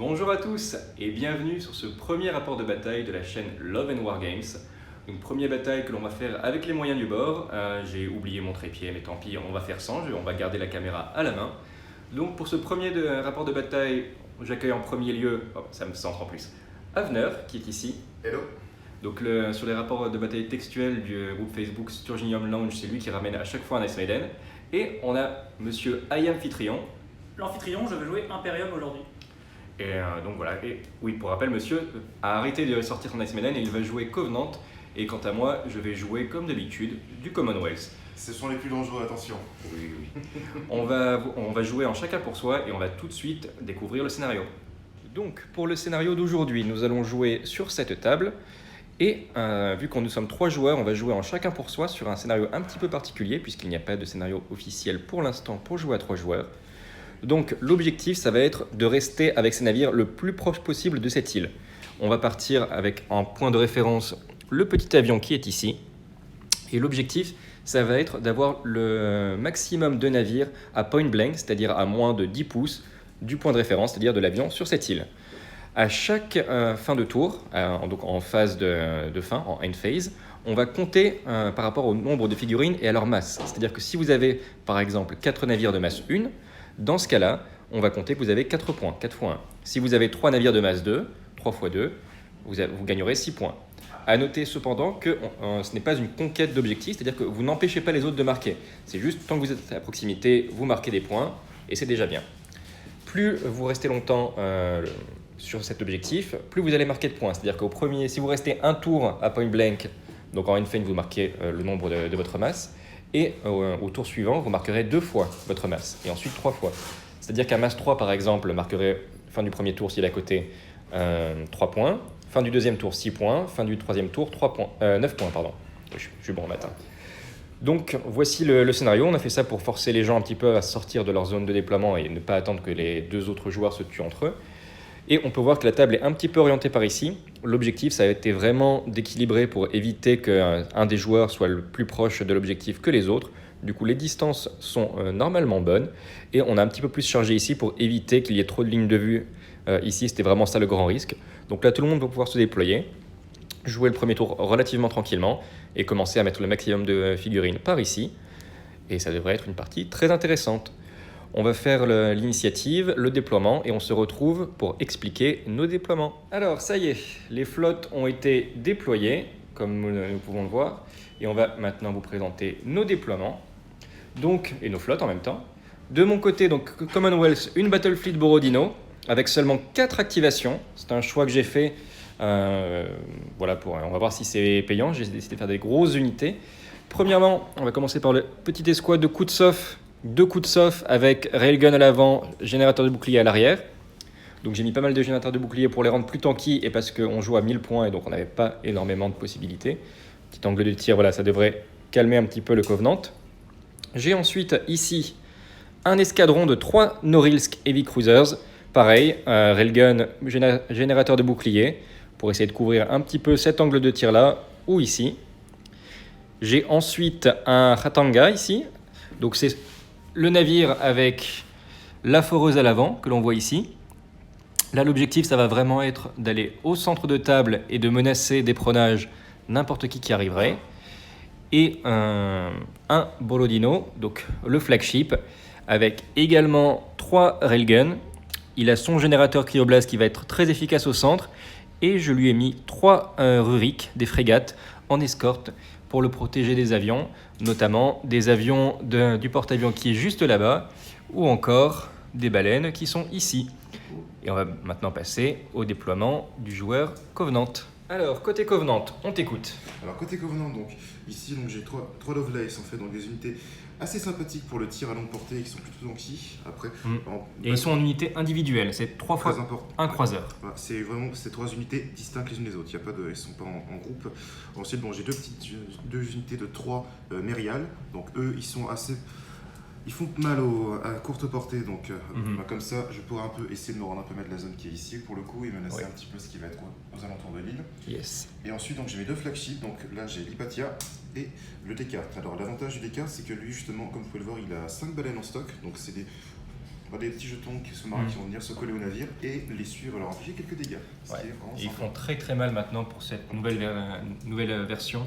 Bonjour à tous et bienvenue sur ce premier rapport de bataille de la chaîne Love and War Games. Une première bataille que l'on va faire avec les moyens du bord. J'ai oublié mon trépied, mais tant pis, on va faire sans, on va garder la caméra à la main. Donc pour ce premier rapport de bataille, j'accueille en premier lieu, ça me centre en plus, Avner qui est ici. Hello. Donc sur les rapports de bataille textuels du groupe Facebook Sturginium Lounge, c'est lui qui ramène à chaque fois un Ice Maiden. Et on a monsieur Amphitryon. L'Amphitryon, je vais jouer Imperium aujourd'hui. Et donc voilà, et oui, pour rappel, monsieur a arrêté de sortir son Ice Maiden et il va jouer Covenant. Et quant à moi, je vais jouer comme d'habitude du Commonwealth. Ce sont les plus dangereux, attention. Oui. On va jouer en chacun pour soi et on va tout de suite découvrir le scénario. Donc pour le scénario d'aujourd'hui, nous allons jouer sur cette table. Et vu qu'on nous sommes 3 joueurs, on va jouer en chacun pour soi sur un scénario un petit peu particulier puisqu'il n'y a pas de scénario officiel pour l'instant pour jouer à 3 joueurs. Donc l'objectif, ça va être de rester avec ces navires le plus proche possible de cette île. On va partir avec en point de référence le petit avion qui est ici. Et l'objectif, ça va être d'avoir le maximum de navires à point blank, c'est-à-dire à moins de 10 pouces du point de référence, c'est-à-dire de l'avion sur cette île. À chaque fin de tour, donc en phase de fin, en end phase, on va compter par rapport au nombre de figurines et à leur masse. C'est-à-dire que si vous avez par exemple 4 navires de masse 1, dans ce cas-là, on va compter que vous avez 4 points, 4 x 1. Si vous avez 3 navires de masse 2, 3 x 2, vous gagnerez 6 points. À noter cependant que ce n'est pas une conquête d'objectifs, c'est-à-dire que vous n'empêchez pas les autres de marquer. C'est juste, tant que vous êtes à proximité, vous marquez des points, et c'est déjà bien. Plus vous restez longtemps sur cet objectif, plus vous allez marquer de points. C'est-à-dire qu'au premier, si vous restez un tour à point blank, donc en end phase, vous marquez le nombre de votre masse, et au tour suivant, vous marquerez 2 fois votre masse, et ensuite 3 fois. C'est-à-dire qu'un masse 3, par exemple, marquerait, fin du premier tour, s'il est à côté, 3 points, fin du deuxième tour, 6 points, fin du troisième tour, 9 points. Pardon. Je suis bon en matin. Donc, voici le scénario. On a fait ça pour forcer les gens un petit peu à sortir de leur zone de déploiement et ne pas attendre que les 2 autres joueurs se tuent entre eux. Et on peut voir que la table est un petit peu orientée par ici. L'objectif, ça a été vraiment d'équilibrer pour éviter qu'un des joueurs soit le plus proche de l'objectif que les autres. Du coup, les distances sont normalement bonnes. Et on a un petit peu plus chargé ici pour éviter qu'il y ait trop de lignes de vue. Ici, c'était vraiment ça le grand risque. Donc là, tout le monde va pouvoir se déployer, jouer le premier tour relativement tranquillement et commencer à mettre le maximum de figurines par ici. Et ça devrait être une partie très intéressante. On va faire l'initiative, le déploiement et on se retrouve pour expliquer nos déploiements. Alors, ça y est, les flottes ont été déployées, comme nous pouvons le voir. Et on va maintenant vous présenter nos déploiements, donc, et nos flottes en même temps. De mon côté, donc Commonwealth, une Battlefleet Borodino, avec seulement 4 activations. C'est un choix que j'ai fait. Voilà, on va voir si c'est payant. J'ai décidé de faire des grosses unités. Premièrement, on va commencer par le petit escouade de Kutsov. 2 Kutsov avec railgun à l'avant, générateur de bouclier à l'arrière. Donc j'ai mis pas mal de générateurs de bouclier pour les rendre plus tanky et parce qu'on joue à 1000 points et donc on n'avait pas énormément de possibilités. Petit angle de tir, voilà, ça devrait calmer un petit peu le Covenant. J'ai ensuite ici un escadron de 3 Norilsk Heavy Cruisers. Pareil, railgun, générateur de bouclier, pour essayer de couvrir un petit peu cet angle de tir là, ou ici. J'ai ensuite un Khatanga ici, donc c'est le navire avec la foreuse à l'avant, que l'on voit ici. Là, l'objectif, ça va vraiment être d'aller au centre de table et de menacer d'épronnage n'importe qui arriverait. Et un Borodino, donc le flagship, avec également 3 railguns. Il a son générateur cryoblast qui va être très efficace au centre. Et je lui ai mis 3 Rurik, des frégates, en escorte pour le protéger des avions, notamment des avions du porte-avions qui est juste là-bas, ou encore des baleines qui sont ici. Et on va maintenant passer au déploiement du joueur Covenant. Alors, côté Covenant, on t'écoute. Alors côté Covenant, donc ici j'ai 3 Lovelace en fait, donc des unités assez sympathiques pour le tir à longue portée et qui sont plutôt tanky. Après, et ils sont en unité individuelle, c'est 3 fois un croiseur. Voilà, c'est vraiment ces 3 unités distinctes les unes des autres. Ils ne sont pas en groupe. Ensuite, j'ai 2 unités de 3 Mérial. Donc eux, ils font mal à courte portée, donc comme ça, je pourrais un peu essayer de me rendre un peu de la zone qui est ici pour le coup et menacer un petit peu ce qui va être aux alentours de l'île. Yes. Et ensuite, j'ai mes 2 flagships, donc là j'ai l'Hypatia et le Descartes. Alors l'avantage du Descartes, c'est que lui justement, comme vous pouvez le voir, il a 5 baleines en stock, donc c'est des des petits jetons sous-marins qui vont venir se coller au navire et les suivre et leur infliger quelques dégâts. Ce qui est vraiment Et ils sympa. font très mal maintenant pour cette nouvelle version.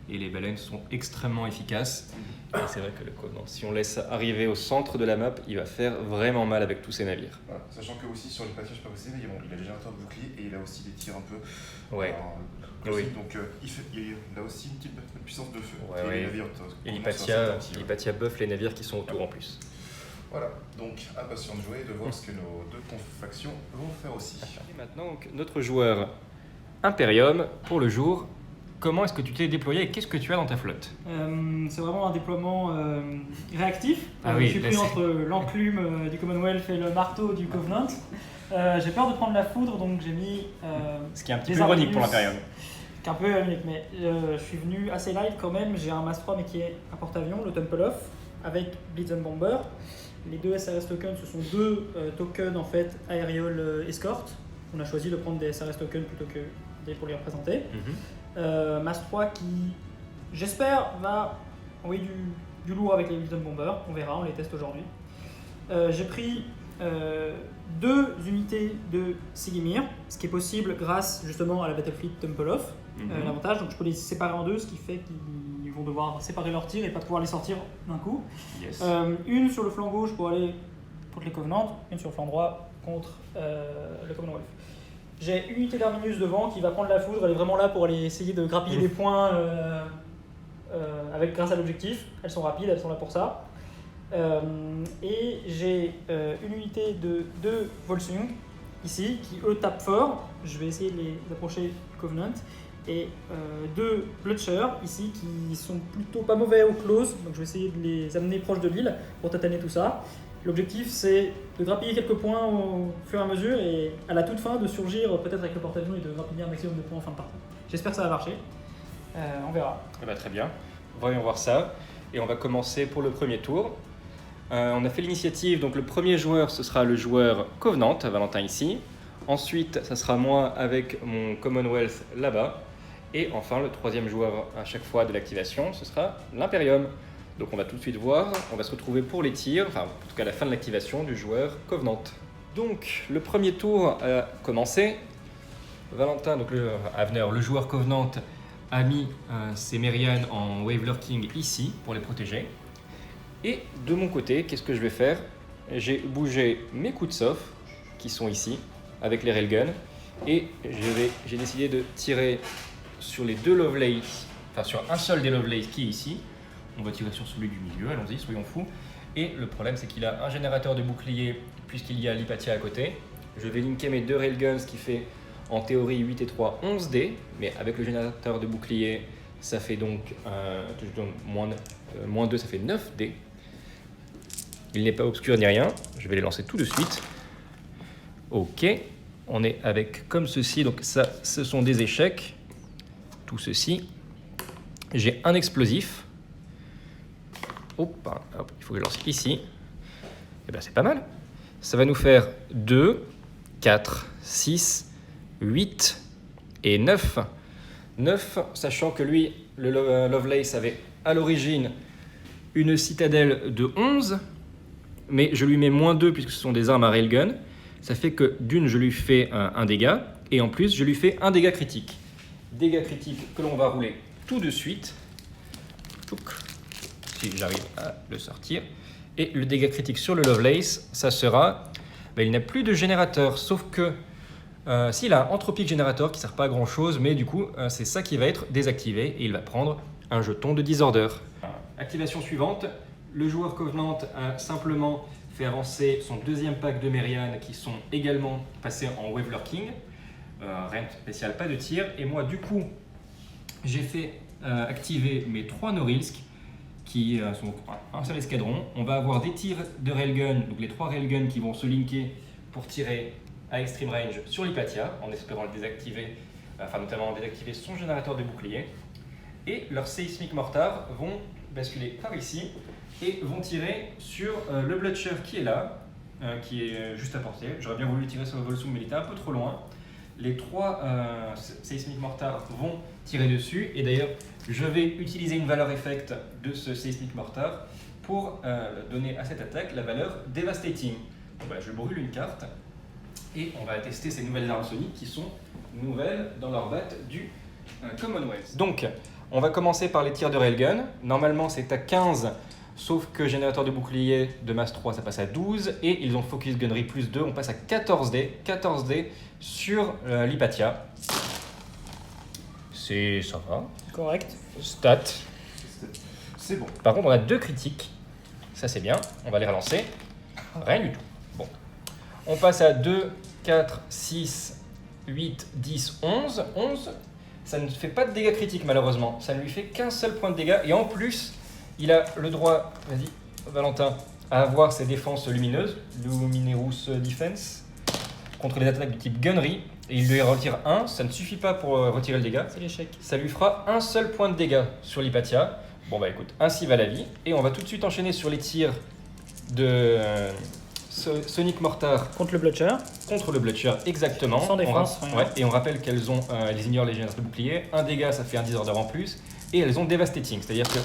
Et les baleines sont extrêmement efficaces. Et c'est vrai que le Covenant, si on laisse arriver au centre de la map, il va faire vraiment mal avec tous ces navires. Voilà. Sachant que aussi sur les patins, je sais pas où c'est, mais bon, il a le générateur de bouclier et il a aussi des tirs un peu. Ouais. Aussi, donc il a aussi une petite puissance de feu. Ouais, et ouais. les navires, Et commencent à s'attendre. l'Hypatia buff les navires qui sont autour en plus. Voilà, donc impatient de jouer et de voir ce que nos deux factions vont faire aussi. Et maintenant, donc, notre joueur Imperium, pour le jour, comment est-ce que tu t'es déployé et qu'est-ce que tu as dans ta flotte? C'est vraiment un déploiement réactif. Ah oui, je suis là, pris c'est- entre l'enclume du Commonwealth et le marteau du Covenant. J'ai peur de prendre la foudre, donc j'ai mis Ce qui est un petit des peu ironique pour Arrhenius. l'Imperium. qui est un peu ironique, mais je suis venu assez light quand même. J'ai un Mass 3 mais qui est un porte-avions, le Templeoff, avec Blitz and Bomber. Les deux SRS tokens, ce sont deux tokens en fait Aerial Escort. On a choisi de prendre des SRS tokens plutôt que des pour les représenter. Mass 3 qui, j'espère, va envoyer du lourd avec les Blitz and Bomber. On verra, on les teste aujourd'hui. J'ai pris deux unités de Sigimir, ce qui est possible grâce justement à la Battlefleet Templeoff. L'avantage, donc je peux les séparer en deux, ce qui fait qu'ils vont devoir séparer leurs tirs et pas pouvoir les sortir d'un coup. Yes. Une sur le flanc gauche pour aller contre les Covenants, une sur le flanc droit contre le Commonwealth. J'ai une unité d'Arminius devant qui va prendre la foudre, elle est vraiment là pour aller essayer de grappiller des points grâce à l'objectif. Elles sont rapides, elles sont là pour ça. Et j'ai une unité de deux Volsung ici qui eux tapent fort. Je vais essayer de les approcher Covenant. Et deux Bloodsher ici qui sont plutôt pas mauvais au close, donc je vais essayer de les amener proche de l'île pour tataner tout ça. L'objectif c'est de grappiller quelques points au fur et à mesure et à la toute fin de surgir peut-être avec le porte-avions et de grappiller un maximum de points en fin de partie. J'espère que ça va marcher, on verra. Eh ben, très bien, voyons voir ça. Et on va commencer pour le premier tour. On a fait l'initiative, donc le premier joueur ce sera le joueur Covenant, Valentin ici. Ensuite, ça sera moi avec mon Commonwealth là-bas. Et enfin, le troisième joueur à chaque fois de l'activation, ce sera l'Imperium. Donc on va tout de suite voir, on va se retrouver pour les tirs, enfin en tout cas à la fin de l'activation du joueur Covenant. Donc le premier tour a commencé. Valentin, donc le joueur Covenant, a mis ses Merian en Wave Lurking ici pour les protéger. Et de mon côté, qu'est-ce que je vais faire? J'ai bougé mes coups de sof qui sont ici avec les railguns et j'ai décidé de tirer sur les deux Lovelace, enfin sur un seul des Lovelace qui est ici. On va tirer sur celui du milieu, allons-y, soyons fous. Et le problème c'est qu'il a un générateur de bouclier puisqu'il y a l'Hypatia à côté. Je vais linker mes deux railguns, ce qui fait en théorie 8 et 3, 11 dés, mais avec le générateur de bouclier, ça fait donc moins 2, ça fait 9 dés. Il n'est pas obscur ni rien, je vais les lancer tout de suite. Ok, on est avec comme ceci, donc ça, ce sont des échecs. Tout ceci. J'ai un explosif. Hop, il faut que je lance ici. Et bien c'est pas mal. Ça va nous faire 2, 4, 6, 8 et 9. 9, sachant que lui, le Lovelace avait à l'origine une citadelle de 11, mais je lui mets moins 2 puisque ce sont des armes à railgun. Ça fait que d'une, je lui fais un dégât, et en plus, je lui fais un dégât critique. Dégâts critiques que l'on va rouler tout de suite. Si j'arrive à le sortir. Et le dégât critique sur le Lovelace, ça sera... il n'a plus de générateur, sauf que s'il a un Anthropic Générateur qui ne sert pas à grand chose, mais du coup, c'est ça qui va être désactivé et il va prendre un jeton de Disorder. Activation suivante, le joueur Covenant a simplement fait avancer son deuxième pack de Merian qui sont également passés en Wave Lurking. Rien de spécial, pas de tir. Et moi, du coup, j'ai fait activer mes 3 Norilsk qui sont un seul escadron. On va avoir des tirs de railgun, donc les 3 railguns qui vont se linker pour tirer à extreme range sur l'Hypatia, en espérant le désactiver, notamment désactiver son générateur de bouclier. Et leurs Seismic Mortar vont basculer par ici et vont tirer sur le Bloodsher qui est là, qui est juste à portée. J'aurais bien voulu tirer sur le Volsung, mais il était un peu trop loin. Les 3 Seismic Mortar vont tirer dessus, et d'ailleurs je vais utiliser une valeur effect de ce Seismic Mortar pour donner à cette attaque la valeur Devastating. Voilà, je brûle une carte et on va tester ces nouvelles armes soniques qui sont nouvelles dans leur batte du Commonwealth. Donc, on va commencer par les tirs de railgun. Normalement, c'est à 15, sauf que générateur de bouclier de masse 3, ça passe à 12. Et ils ont focus gunnery plus 2, on passe à 14 dés. 14 dés sur l'Hypatia. Ça va. Correct. Stat. C'est bon. Par contre, on a 2 critiques. Ça, c'est bien. On va les relancer. Rien du tout. Bon. On passe à 2, 4, 6, 8, 10, 11. 11, ça ne fait pas de dégâts critiques, malheureusement. Ça ne lui fait qu'un seul point de dégâts. Et en plus, il a le droit, vas-y, Valentin, à avoir ses défenses lumineuses. Luminerous Defense. Contre les attaques du type gunnery. Et il lui retire 1. Ça ne suffit pas pour retirer le dégât. C'est l'échec. Ça lui fera un seul point de dégâts sur l'Hypatia. Bon bah écoute, ainsi va la vie. Et on va tout de suite enchaîner sur les tirs de Sonic Mortar Contre le Blotcher. contre le Blotcher, exactement. Sans défense, rien. Ouais, et on rappelle qu'elles ont, elles ignorent les générateurs de bouclier. Un dégât, ça fait un disorder en plus. Et elles ont Devastating, c'est-à-dire que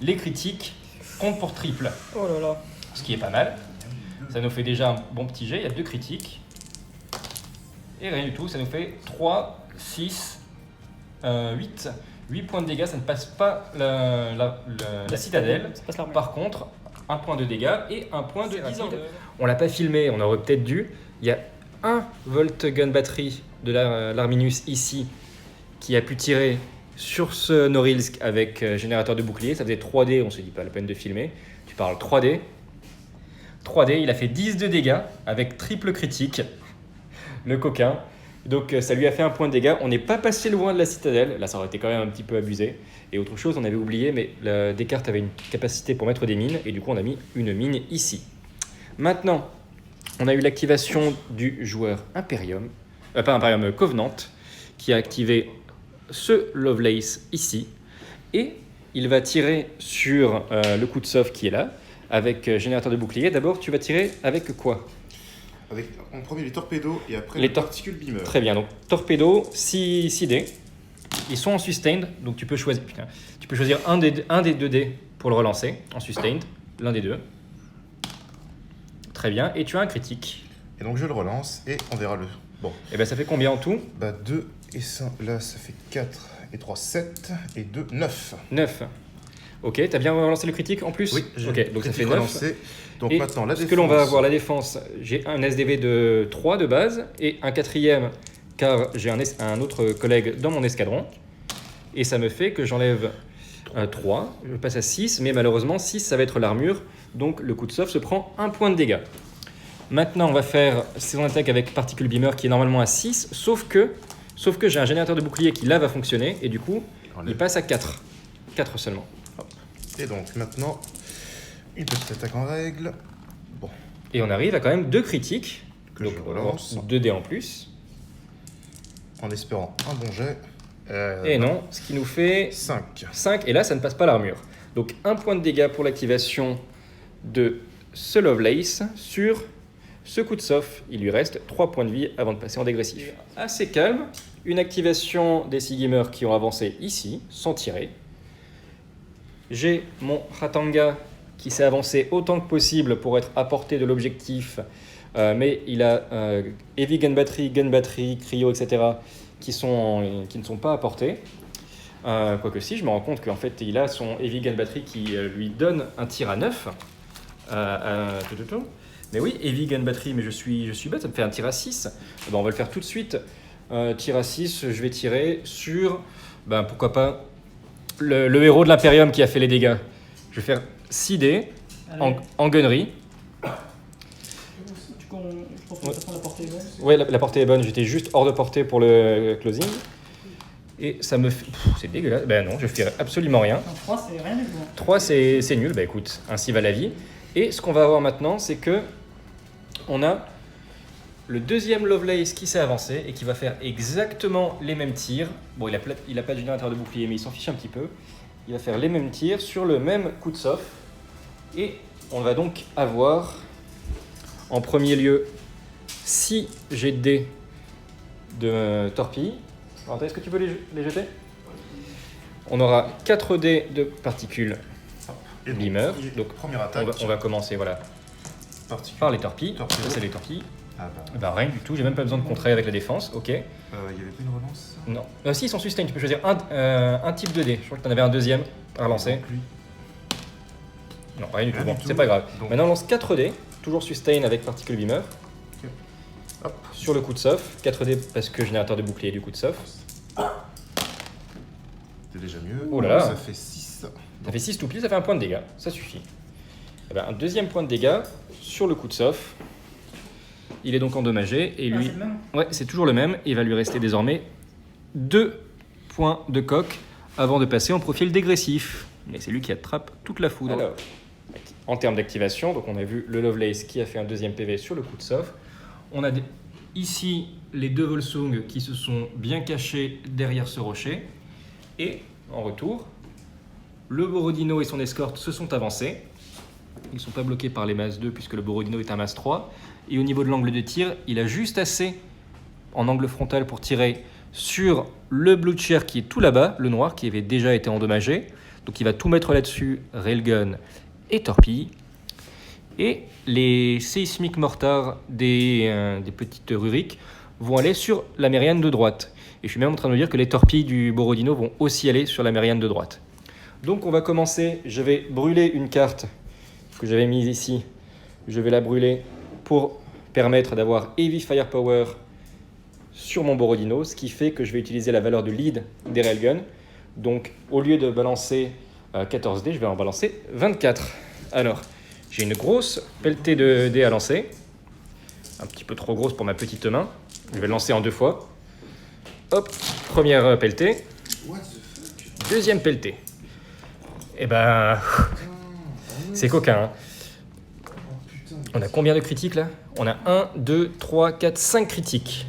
les critiques comptent pour triple. Oh là là. Ce qui est pas mal. Ça nous fait déjà un bon petit jet, il y a 2 critiques. Et rien du tout, ça nous fait 3, 6, 8. 8 points de dégâts, ça ne passe pas la citadelle. Ça passe l'armure. Par contre, un point de dégâts et un point de disorder. On l'a pas filmé, on aurait peut-être dû. Il y a un Volt Gun Battery de l'Arminus ici qui a pu tirer sur ce Norilsk avec générateur de bouclier. Ça faisait 3D, on se dit pas la peine de filmer. Tu parles 3D. 3D, il a fait 10 de dégâts avec triple critique. Le coquin. Donc ça lui a fait un point de dégâts. On n'est pas passé loin de la citadelle. Là, ça aurait été quand même un petit peu abusé. Et autre chose, on avait oublié, mais Descartes avait une capacité pour mettre des mines. Et du coup, on a mis une mine ici. Maintenant, on a eu l'activation du joueur Imperium. Pas Imperium, Covenant, qui a activé ce Lovelace ici. Et il va tirer sur le coup de sauve qui est là, avec générateur de bouclier. D'abord, tu vas tirer avec quoi ? Avec en premier les torpédos et après Les les particules beamer. Très bien, donc torpedo, 6 dés. Ils sont en sustained, donc tu peux choisir, un des 2 dés pour le relancer en sustained, l'un des 2. Très bien, et tu as un critique. Et donc je le relance et on verra le... Bon, Et bien ça fait combien en tout ? bah 2 et 5, là ça fait 4 et 3, 7 et 2, 9. 9. Ok, t'as bien relancé le critique en plus ? Oui, j'ai Ok, donc ça fait 9. relancé. Donc Et maintenant la ce défense... que l'on va avoir, la défense, j'ai un SDV de 3 de base et un 4e car j'ai un autre collègue dans mon escadron. Et ça me fait que j'enlève 3, je passe à 6, mais malheureusement 6 ça va être l'armure, donc le coup de sauve se prend 1 point de dégâts. Maintenant on va faire saison d'attaque avec Particle Beamer qui est normalement à 6, sauf que j'ai un générateur de bouclier qui là va fonctionner et du coup il passe à 4. 4 seulement. Et donc maintenant, une petite attaque en règle. Bon, Et on arrive à quand même 2 critiques, que donc je relance 2 dés en plus. en espérant un bon jet. Et non, ce qui nous fait 5. 5, et là ça ne passe pas l'armure. Donc 1 point de dégâts pour l'activation de ce Lovelace sur ce coup de sauve. Il lui reste 3 points de vie avant de passer en dégressif. Assez calme, une activation des Sigimers qui ont avancé ici, sans tirer. J'ai mon Ratanga qui s'est avancé autant que possible pour être à portée de l'objectif, mais il a Heavy Gun Battery, Cryo, etc. qui ne sont pas à portée. Quoique si, je me rends compte qu'en fait, il a son Heavy Gun Battery qui lui donne un tir à 9. Mais oui, Heavy Gun Battery, mais je suis bête, ça me fait un tir à 6. Ben, on va le faire tout de suite. Tir à 6, je vais tirer sur, pourquoi pas, le héros de l'Imperium qui a fait les dégâts. Je vais faire 6 dés en gunnery. Je pense que de toute façon la portée est bonne. Ouais, la portée est bonne, j'étais juste hors de portée pour le closing. Et ça me fait... c'est dégueulasse. Ben non, je fais absolument rien. 3 c'est rien du tout. 3 c'est nul, bah écoute, ainsi va la vie. Et ce qu'on va avoir maintenant, c'est que on a le deuxième Lovelace qui s'est avancé et qui va faire exactement les mêmes tirs. Bon, il a pas de générateur de bouclier, mais il s'en fiche un petit peu. Il va faire les mêmes tirs sur le même coup de sauve. Et on va donc avoir, en premier lieu, 6 jets de dés de torpille. Alors, est-ce que tu peux les jeter ? On aura 4 dés de particules Et donc, Beamer. Donc, première attaque. on va commencer, voilà. particulier. par les torpilles. Torpedo. Ça, c'est les torpilles. Ah bah. Bah, rien du tout, j'ai même pas besoin de contrer avec la défense, ok. Il y avait pas une relance ça Non. Si, ils sont sustain, tu peux choisir un type de dé. Je crois que tu en avais un deuxième à relancer. Donc, lui. Non, rien du tout, Rien bon, du tout. c'est pas grave. Donc- Maintenant, on lance 4 dés, toujours sustain avec Particle Beamer. Ok. Hop. Sur le coup de soft, 4 dés parce que générateur de bouclier du coup de soft. C'est déjà mieux. Oh là là. Ça fait 6. Ça fait 6 tout pile, ça fait un point de dégâts, ça suffit. Eh ben, un deuxième point de dégâts sur le coup de soft. Il est donc endommagé et Ah, lui. c'est le même. Ouais, c'est toujours le même. Il va lui rester désormais 2 points de coque avant de passer en profil dégressif. Mais c'est lui qui attrape toute la foudre. Alors, en termes d'activation, donc on a vu le Lovelace qui a fait un deuxième PV sur le coup de soft. On a ici les 2 Volsung qui se sont bien cachés derrière ce rocher. Et en retour, le Borodino et son escorte se sont avancés. Ils ne sont pas bloqués par les masses 2 puisque le Borodino est un masse 3. Et au niveau de l'angle de tir, il a juste assez en angle frontal pour tirer sur le Blue Chair qui est tout là-bas, le noir qui avait déjà été endommagé. Donc il va tout mettre là-dessus, Railgun et Torpille. Et les Seismic Mortars des petites Rurik vont aller sur la méridienne de droite. Et je suis même en train de me dire que les torpilles du Borodino vont aussi aller sur la méridienne de droite. Donc on va commencer, je vais brûler une carte que j'avais mise ici. Je vais la brûler pour permettre d'avoir Heavy Firepower sur mon Borodino, ce qui fait que je vais utiliser la valeur de lead des Railguns. Donc au lieu de balancer 14 dés, je vais en balancer 24. Alors, j'ai une grosse pelletée de dés à lancer. Un petit peu trop grosse pour ma petite main. Je vais le lancer en 2 fois. Hop, première pelletée. What the fuck? Deuxième pelletée. Et ben, c'est coquin. Hein. Oh putain. On a combien de critiques là? On a 1, 2, 3, 4, 5 critiques.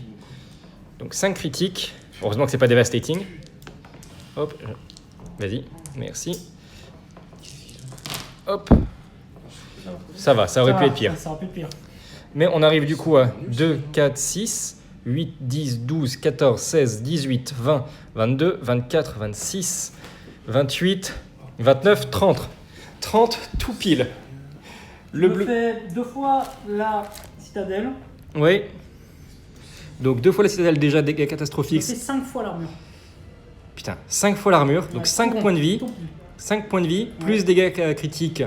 Donc 5 critiques. Heureusement que c'est pas devastating. Hop, vas-y, merci. Hop, ça va, ça aurait pu être pire. Ça aurait pu être pire. Mais on arrive du coup à 2, 4, 6, 8, 10, 12, 14, 16, 18, 20, 22, 24, 26, 28, 29, 30. 30 tout pile. Je me fais 2 fois la citadelle. Oui. Donc 2 fois la citadelle déjà dégâts Je catastrophiques. fais 5 fois l'armure. Putain, 5 fois l'armure, donc Ouais, 5 tout points de rond, vie. tout rond. 5 points de vie, plus Ouais. dégâts critiques,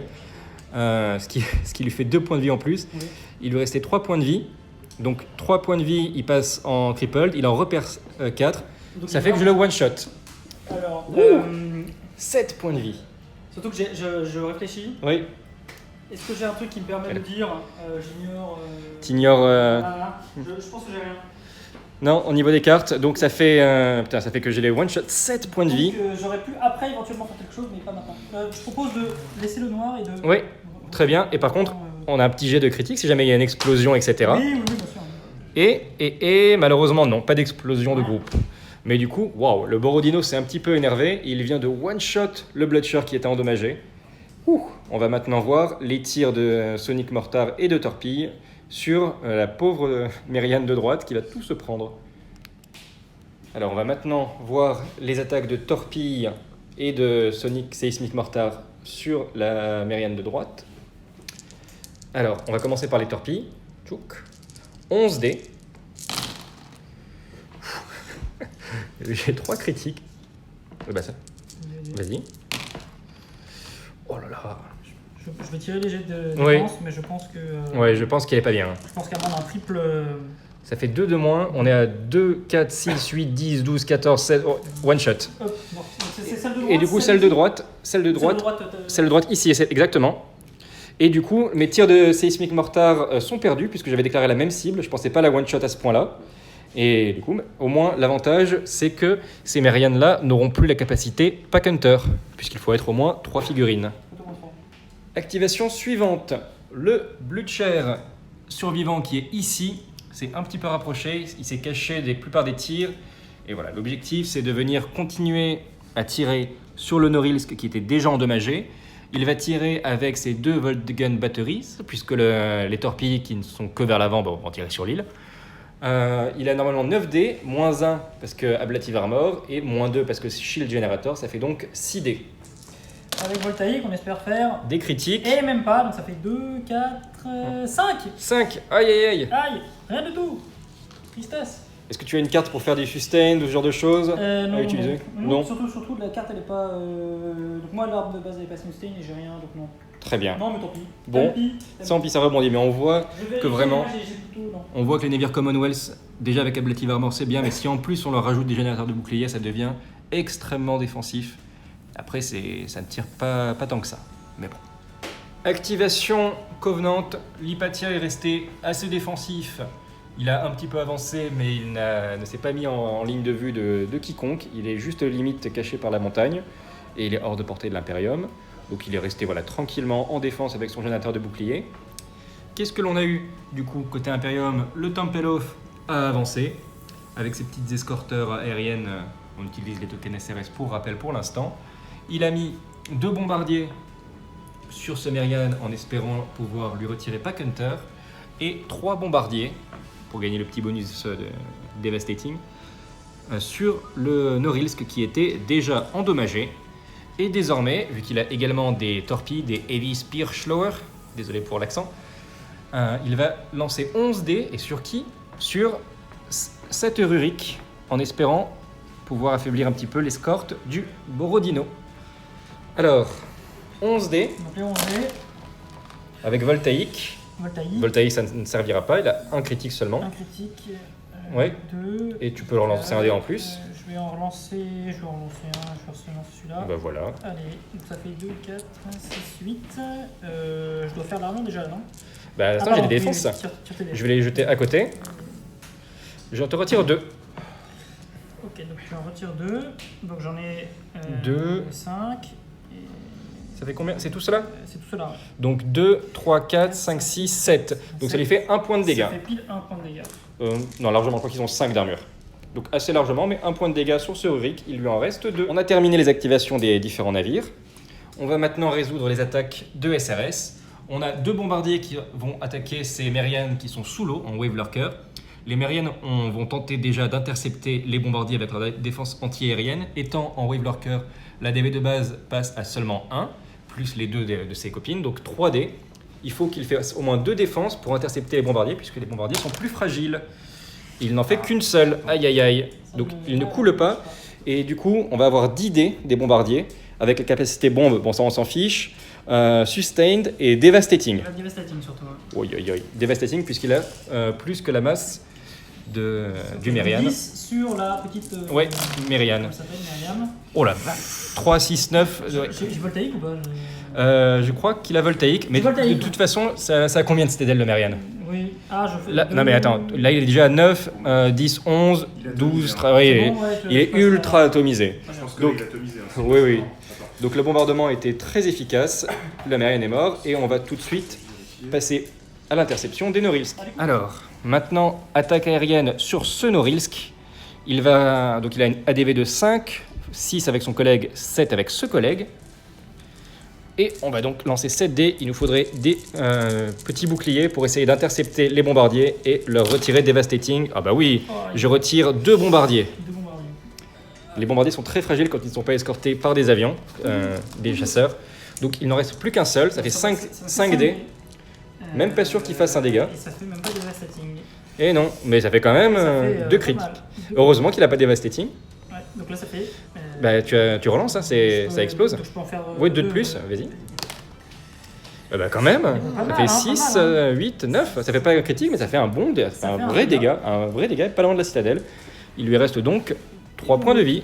ce qui lui fait 2 points de vie en plus. Oui. Il lui restait 3 points de vie. Donc 3 points de vie, il passe en crippled, il en repère 4. Donc, Ça il fait va- que je le one-shot. Alors, Ouh. 7 points de vie. surtout que je réfléchis. Oui. Est-ce que j'ai un truc qui me permet de dire j'ignore. T'ignores... Je pense que j'ai rien. Non, au niveau des cartes, donc ça fait, ça fait que j'ai les one-shot 7 points de Donc, vie. j'aurais pu après éventuellement faire quelque chose, mais pas maintenant. Je propose de laisser le noir et de. Oui, très bien. Et par contre, on a un petit jet de critique si jamais il y a une explosion, etc. Oui, bien sûr. Et malheureusement, non, pas d'explosion de groupe. Mais du coup, waouh, le Borodino s'est un petit peu énervé. Il vient de one-shot le Bloodshire qui était endommagé. Ouh, on va maintenant voir les tirs de Sonic Mortar et de Torpille sur la pauvre Mériane de droite qui va tout se prendre. Alors, on va maintenant voir les attaques de Torpille et de Sonic Seismic Mortar sur la Mériane de droite. Alors, on va commencer par les Torpilles. Tchouk. 11 dés. J'ai 3 critiques. Bah ça, vas-y. Oh là là. Je vais tirer les jets de Oui. défense, mais je pense que. Ouais, je pense qu'il est pas bien. Je pense qu'à moins d'un triple. Ça fait 2 de moins. On est à 2, 4, 6, 8, 10, 12, 14, 16. Oh, one shot. Hop, non, c'est celle de droite. Et du coup, celle de droite, Celle de droite. ici, c'est exactement. Et du coup, mes tirs de Seismic Mortar sont perdus puisque j'avais déclaré la même cible. Je pensais pas la one shot à ce point-là. Et du coup, au moins, l'avantage, c'est que ces Mérianes-là n'auront plus la capacité Pack Hunter, puisqu'il faut être au moins 3 figurines. Activation suivante. Le Blue Chair survivant qui est ici, c'est un petit peu rapproché, il s'est caché des plupart des tirs. Et voilà, l'objectif, c'est de venir continuer à tirer sur le Norilsk qui était déjà endommagé. Il va tirer avec ses 2 Voltgun Batteries, puisque les torpilles qui ne sont que vers l'avant vont tirer sur l'île. Il a normalement 9 dés, moins 1 parce que Ablative Armor, et moins 2 parce que Shield Generator, ça fait donc 6 dés. Avec Voltaïque, on espère faire. Des critiques. Et même pas, donc ça fait 2, 4, 5. 5. Aïe aïe aïe. Aïe, rien du tout. Tristesse. Est-ce que tu as une carte pour faire des sustains ou ce genre de choses Non, à utiliser? non. Surtout, la carte elle est pas. Donc moi, l'arbre de base elle est pas sustain et j'ai rien, donc non. Très bien. Non, mais tant pis. Bon, Tant pis. Tant pis, ça rebondit, mais on voit que vraiment. J'ai plutôt, non. On voit que les Nevir Commonwealth, déjà avec Ablative Armor, c'est bien, mais si en plus on leur rajoute des générateurs de boucliers, ça devient extrêmement défensif. Après, ça ne tire pas tant que ça. Mais bon. Activation Covenant. L'Hypatia est resté assez défensif. Il a un petit peu avancé, mais il ne s'est pas mis en ligne de vue de quiconque. Il est juste limite caché par la montagne et il est hors de portée de l'Imperium. Donc il est resté tranquillement en défense avec son générateur de bouclier. Qu'est-ce que l'on a eu du coup côté Imperium? Le Tempelhof a avancé avec ses petites escorteurs aériennes. On utilise les tokens SRS pour rappel pour l'instant. Il a mis 2 bombardiers sur ce Merian en espérant pouvoir lui retirer Pack Hunter et 3 bombardiers pour gagner le petit bonus de Devastating sur le Norilsk qui était déjà endommagé. Et désormais, vu qu'il a également des torpilles, des Heavy Spear Schlower, désolé pour l'accent, il va lancer 11 dés, et sur qui? Sur 7 Rurik, en espérant pouvoir affaiblir un petit peu l'escorte du Borodino. Alors, 11 dés, Donc les 11 dés, avec Voltaïque. Voltaïque, ça ne servira pas, il a un critique seulement. un critique, Ouais. 2. Et tu peux relancer un dé en plus. Je vais en relancer un, je vais relancer celui-là. Bah voilà. Allez, donc ça fait 2, 4, 6, 8. Je dois faire l'armement déjà, non? Bah attends, j'ai pardon, des défenses. tire tes dés. Je vais les jeter à côté. Je te retire 2. Ok, donc tu en retires 2. Donc j'en ai 2. 5. Ça fait combien? C'est tout cela? C'est tout cela. Donc 2, 3, 4, 5, 6, 7. Donc ça lui fait 1 point de dégâts. Ça fait pile 1 point de dégâts. Non, largement, je crois qu'ils ont 5 d'armure. Donc assez largement, mais 1 point de dégâts sur ce Rurik, il lui en reste 2. On a terminé les activations des différents navires. On va maintenant résoudre les attaques de SRS. On a 2 bombardiers qui vont attaquer ces Merians qui sont sous l'eau, en Wave Lurker. Les Merians vont tenter déjà d'intercepter les bombardiers avec leur défense anti-aérienne. Étant en Wave Lurker, la DV de base passe à seulement 1, plus les 2 de ses copines, donc 3 dés. Il faut qu'il fasse au moins 2 défenses pour intercepter les bombardiers, puisque les bombardiers sont plus fragiles. Il n'en fait qu'une seule, aïe aïe aïe. Donc il ne coule pas, et du coup on va avoir 10 dés des bombardiers, avec la capacité bombe, bon ça on s'en fiche, Sustained et Devastating. Il va Devastating surtout. Oui, oui, oui. Devastating puisqu'il a plus que la masse du Merian. 10 sur la petite. Ouais, Merian. Comment ça s'appelle, Meriam? Oh là, 3, 6, 9. Ouais. J'ai Voltaïque ou pas? Je crois qu'il a Voltaïque, mais Voltaïque. de toute façon, ça a combien de citadelles le Merian? Oui. Ah, je fais. Là, non mais attends, là il est déjà à 9, 10, 11, 12, il est ultra atomisé. Je pense que Donc, il a atomisé, hein. oui, oui. Attends, Donc le bombardement a été très efficace, le Merian est mort, et on va tout de suite passer à l'interception des Norilsk. Alors, maintenant, attaque aérienne sur ce Norilsk. Il a une ADV de 5, 6 avec son collègue, 7 avec ce collègue. Et on va donc lancer 7 dés. Il nous faudrait des petits boucliers pour essayer d'intercepter les bombardiers et leur retirer Devastating. Ah bah oui, je retire 2 bombardiers. 2 bombardiers. Les bombardiers sont très fragiles quand ils ne sont pas escortés par des avions, des chasseurs. Donc il n'en reste plus qu'un seul, ça fait 5 dés. Même pas sûr qu'il fasse un dégât. Et ça fait même pas Devastating. Et non, mais ça fait quand même Ça fait, 2 pas critiques. mal. Heureusement qu'il n'a pas Devastating. Ouais, donc là ça fait. Bah tu relances, hein, ça explose. Donc je peux en faire. Oui, 2 de plus, vas-y. Bah quand même, Pas ça mal, fait hein, 6, pas mal, 8, 9, ça fait pas un critique mais ça fait un bon, ça fait Ça un fait un vrai dégât. dégât, pas loin de la citadelle. Il lui reste donc 3 points de vie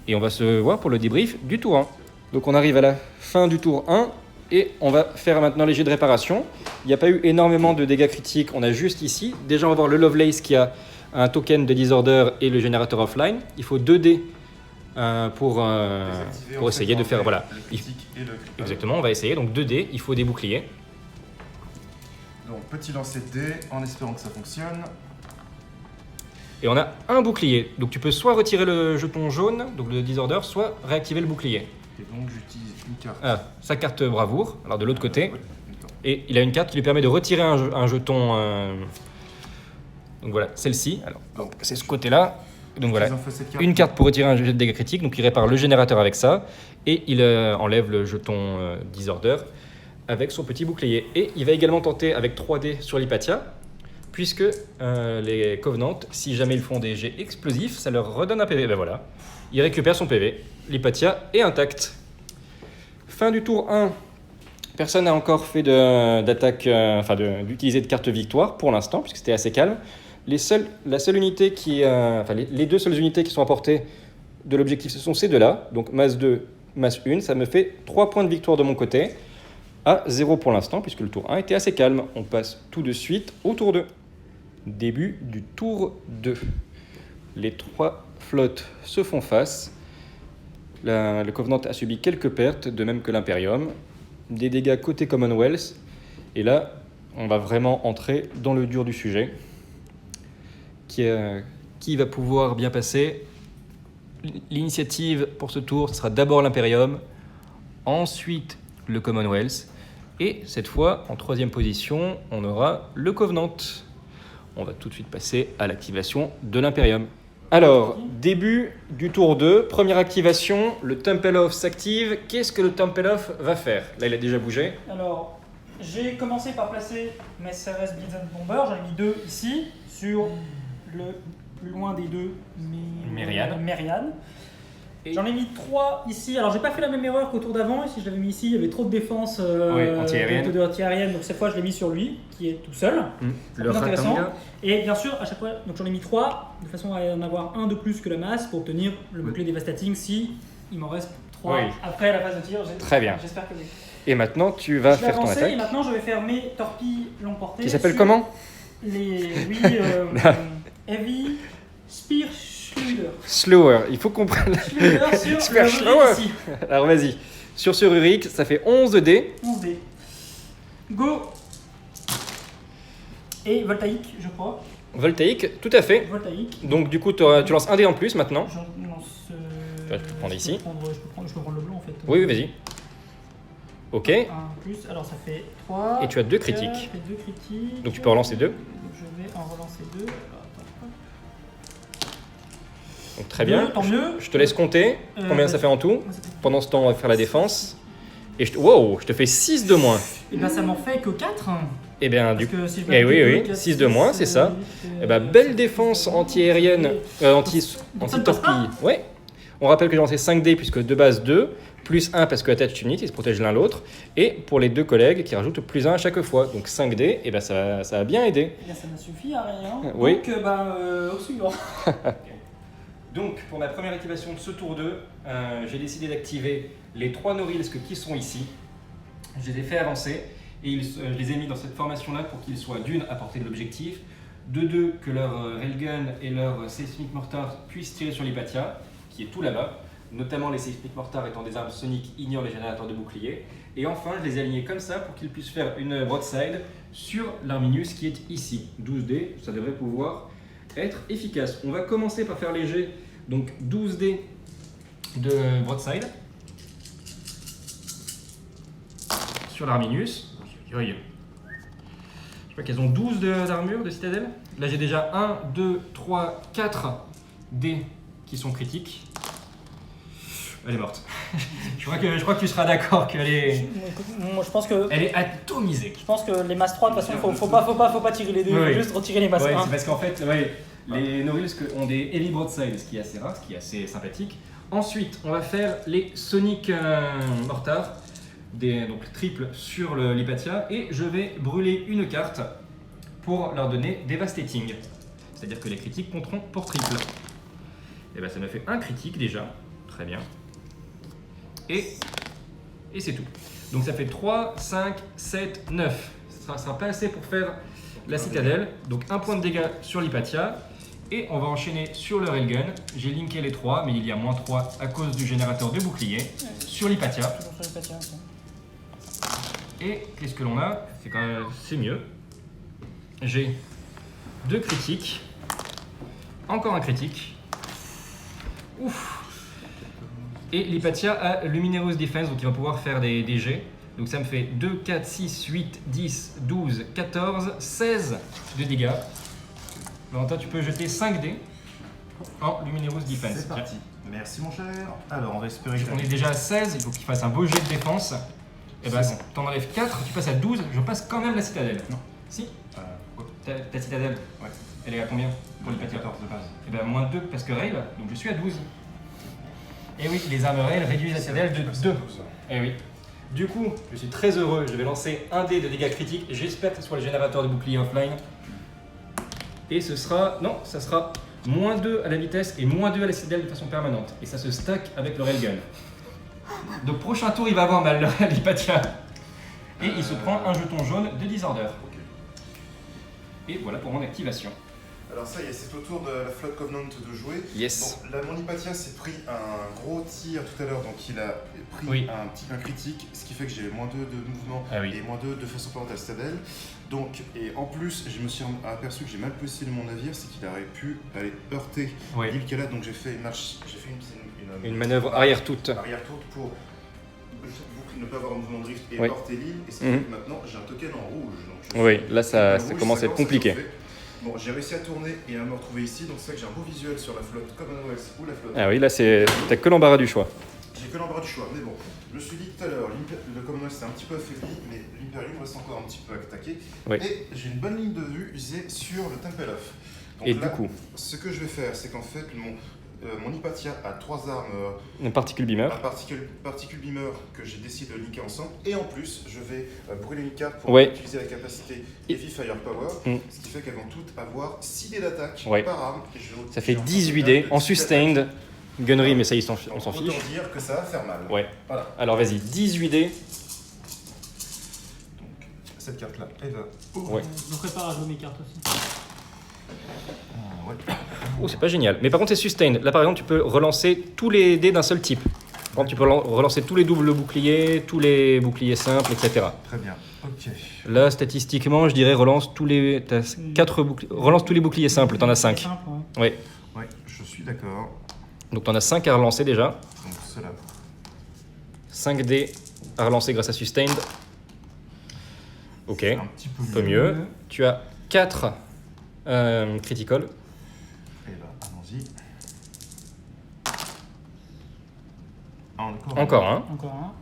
et on va se voir pour le débrief du tour 1. Donc on arrive à la fin du tour 1 et on va faire maintenant les jets de réparation. Il n'y a pas eu énormément de dégâts critiques, on a juste ici. Déjà on va voir le Lovelace qui a un token de Disorder et le générateur offline. Il faut 2 dés pour désactiver, en essayer fait, de faire, voilà. le critique et le critical. Exactement, on va essayer. Donc 2 dés, il faut des boucliers. Donc petit lancer de dés en espérant que ça fonctionne. Et on a un bouclier. Donc tu peux soit retirer le jeton jaune, donc le Disorder, soit réactiver le bouclier. Et donc j'utilise une carte. Ah, sa carte bravoure, alors de l'autre côté. Oui, d'accord. Et il a une carte qui lui permet de retirer un jeton. Donc voilà, celle-ci. Alors, donc, c'est ce côté-là. Donc voilà, Ils ont fait cette carte. une carte pour retirer un jet de dégâts critiques, donc il répare le générateur avec ça, et il enlève le jeton Disorder avec son petit bouclier. Et il va également tenter avec 3D sur l'Hypatia, puisque les Covenants, si jamais ils font des jets explosifs, ça leur redonne un PV. Ben voilà, il récupère son PV, l'Hypatia est intacte. Fin du tour 1, personne n'a encore fait d'attaque, d'utiliser de carte victoire pour l'instant, puisque c'était assez calme. La seule unité les deux seules unités qui sont à portée de l'objectif, ce sont ces deux-là. Donc masse 2, masse 1, ça me fait 3 points de victoire de mon côté, à 0 pour l'instant, puisque le tour 1 était assez calme. On passe tout de suite au tour 2. Début du tour 2. Les 3 flottes se font face. Le Covenant a subi quelques pertes, de même que l'Imperium. Des dégâts côté Commonwealth. Et là, on va vraiment entrer dans le dur du sujet. Qui va pouvoir bien passer? L'initiative pour ce tour, ce sera d'abord l'Imperium, ensuite le Commonwealth, et cette fois, en 3e position, on aura le Covenant. On va tout de suite passer à l'activation de l'Imperium. Alors, début du tour 2, première activation, le Templeof s'active. Qu'est-ce que le Templeof va faire? Là, il a déjà bougé. Alors, j'ai commencé par placer mes CRS Blitz Bomber, j'en ai mis 2 ici, sur le plus loin des deux Mériane. J'en ai mis 3 ici. Alors j'ai pas fait la même erreur qu'au tour d'avant. Si je l'avais mis ici, il y avait trop de défense anti-aérienne. Donc cette fois je l'ai mis sur lui, qui est tout seul. Le intéressant. Et bien sûr, à chaque fois, donc j'en ai mis 3, de façon à en avoir un de plus que la masse pour obtenir le bouclier dévastating si il m'en reste 3 après la phase de tir. Très bien. J'espère que oui. Et maintenant tu vas faire ton attaque. Et maintenant je vais faire mes torpilles longue portée. Qui s'appelle comment? Heavy Spear Slower, il faut qu'on prenne Spear Slower ici. Alors vas-y, sur ce Rurik, ça fait 11 dés. 11 dés. Go. Et voltaïque, je crois. Voltaïque, tout à fait. Voltaïque. Donc du coup, tu lances un dé en plus maintenant. J'en lance... je peux prendre ici. Je peux prendre le blanc en fait. Oui, vas-y. Ok. Un plus, alors ça fait 3. Et tu as 2 critiques. 2 critiques. Donc tu peux relancer 2. Donc je vais en relancer 2. Donc très bien. Tant mieux. Je te laisse compter combien ça fait en tout. Pendant ce temps, on va faire la défense. Et je te fais 6 de moins. Et ben ça m'en fait que 4. Et bien du coup, si oui, 6 de moins, c'est ça. Et ben belle défense anti-aérienne, anti-torpille. Ouais. On rappelle que j'ai lancé 5 dés puisque de base 2, plus 1 parce que Attached Unit, ils se protègent l'un l'autre. Et pour les 2 collègues qui rajoutent plus 1 à chaque fois. Donc 5 dés, et ben ça a bien aidé. Et bien ça m'a suffi à rien. Oui. Donc au suivant. Donc, pour ma première activation de ce tour 2, j'ai décidé d'activer les 3 Norilsk qui sont ici. Je les ai fait avancer et je les ai mis dans cette formation-là pour qu'ils soient d'une à portée de l'objectif, de 2 que leur Railgun et leur Seismic Mortar puissent tirer sur l'Hypatia, qui est tout là-bas, notamment les Seismic Mortar étant des armes soniques ignorent les générateurs de boucliers. Et enfin, je les ai alignés comme ça pour qu'ils puissent faire une broadside sur l'Arminius qui est ici. 12 dés, ça devrait pouvoir être efficace. On va commencer par faire les jets. Donc 12 dés de broadside sur l'Arminius. Je crois qu'elles ont 12 d'armure de citadelle. Là j'ai déjà 1, 2, 3, 4 dés qui sont critiques. Elle est morte. je crois que tu seras d'accord qu'elle est... Moi je pense que... Elle est atomisée. Je pense que les masses 3 de toute façon faut pas tirer les dés, faut juste retirer les masses 1. C'est parce qu'en fait, les Norilsk ont des heavy broadside, ce qui est assez rare, ce qui est assez sympathique. Ensuite, on va faire les Sonic Mortar, donc triple sur l'Hypatia, et je vais brûler une carte pour leur donner Devastating. C'est-à-dire que les critiques compteront pour triple. Et bien ça me fait un critique déjà, très bien. Et c'est tout. Donc ça fait 3, 5, 7, 9. Ça sera pas assez pour faire la citadelle. Donc un point de dégâts sur l'Hypatia. Et on va enchaîner sur le Railgun. J'ai linké les 3, mais il y a moins 3 à cause du générateur de bouclier sur l'Hypatia. Et qu'est-ce que l'on a? C'est mieux. J'ai 2 critiques. Encore un critique. Ouf. Et l'Hypatia a Luminous Defense, donc il va pouvoir faire des jets. Donc ça me fait 2, 4, 6, 8, 10, 12, 14, 16 de dégâts. Valentin, tu peux jeter 5 dés. en Lumineros Defense. C'est parti. Merci mon cher. Alors on va espérer que... On est déjà à 16, il faut qu'il fasse un beau jet de défense. Et bah, t'en enlèves 4, tu passes à 12, je passe quand même la citadelle. Non. Si, Quoi ta citadelle, Ouais. elle est à combien pour le pâtir? 14 de base. Et bah, moins 2 parce que rail, donc je suis à 12. Et oui, les armes rail réduisent la citadelle de 2. Et oui. Du coup, je suis très heureux, je vais lancer un dé de dégâts critiques. J'espère que ce soit le générateur de bouclier offline. Et ce sera... Non, ça sera moins 2 à la vitesse et moins 2 à la citadelle de façon permanente. Et ça se stack avec le railgun. Donc prochain tour, il va avoir mal, l'Hypatia. Et il se prend un jeton jaune de Disorder. Ok. Et voilà pour mon activation. Alors ça y est, c'est au tour de la flotte Covenant de jouer. Yes. Bon, la Monipatia s'est pris un gros tir tout à l'heure, donc il a pris Oui. un critique, ce qui fait que j'ai moins 2 de mouvement Ah oui. et moins 2 de façon parentale à la citadelle. Donc, et en plus, je me suis aperçu que j'ai mal positionné mon navire, c'est qu'il aurait pu aller heurter Oui. l'île qu'elle a, donc j'ai fait une marche, j'ai fait Une manœuvre arrière-toute. arrière-tour pour ne pas avoir un mouvement de drift et Oui. heurter l'île, et ce qui fait que maintenant j'ai un token en rouge. Donc je Oui, suis- là ça en rouge, commence à être compliqué. chauffer. Bon, j'ai réussi à tourner et à me retrouver ici, donc c'est vrai que j'ai un beau visuel sur la flotte Commonwealth ou la flotte. Ah oui, là t'as que l'embarras du choix. J'ai que l'embarras du choix, mais bon, je me suis dit tout à l'heure, le Commonwealth s'est un petit peu affaibli, mais l'Imperium reste encore un petit peu attaqué. Oui. Et j'ai une bonne ligne de vue usée sur le Temple of. Donc Et là, du coup, ce que je vais faire, c'est qu'en fait, mon Hypatia a 3 armes un particule beamer. un particule beamer que j'ai décidé de linker ensemble, et en plus, je vais brûler une carte pour Ouais. utiliser la capacité Et- Heavy Firepower, Mm. ce qui fait qu'elles vont toutes avoir 6 dés d'attaque Ouais. par arme. Et Ça fait j'ai un 18 total dés de en 18 sustained. attaques. Gunnery, mais ça, on s'en Donc, fiche. autant dire que ça va faire mal. Ouais. Voilà. Alors vas-y, 18 dés. Donc, cette carte-là, elle va. Ouais. Je me prépare à jouer mes cartes aussi. Ouais. Oh, c'est pas génial. Mais par contre, c'est sustained. Là, par exemple, tu peux relancer tous les dés d'un seul type. Par exemple, tu peux relancer tous les doubles boucliers, tous les boucliers simples, etc. Très bien. Ok. Là, statistiquement, je dirais relance tous les... T'as 4 boucliers... Relance tous les boucliers simples, t'en as 5. Simple, ouais. Ouais. Ouais, je suis d'accord. Donc t'en as 5 à relancer déjà. Donc, cela. 5 dés à relancer grâce à sustained. Ok, Un petit peu un peu mieux. Tu as 4 critical. Et bah, allons-y. Encore. Encore un. Encore un.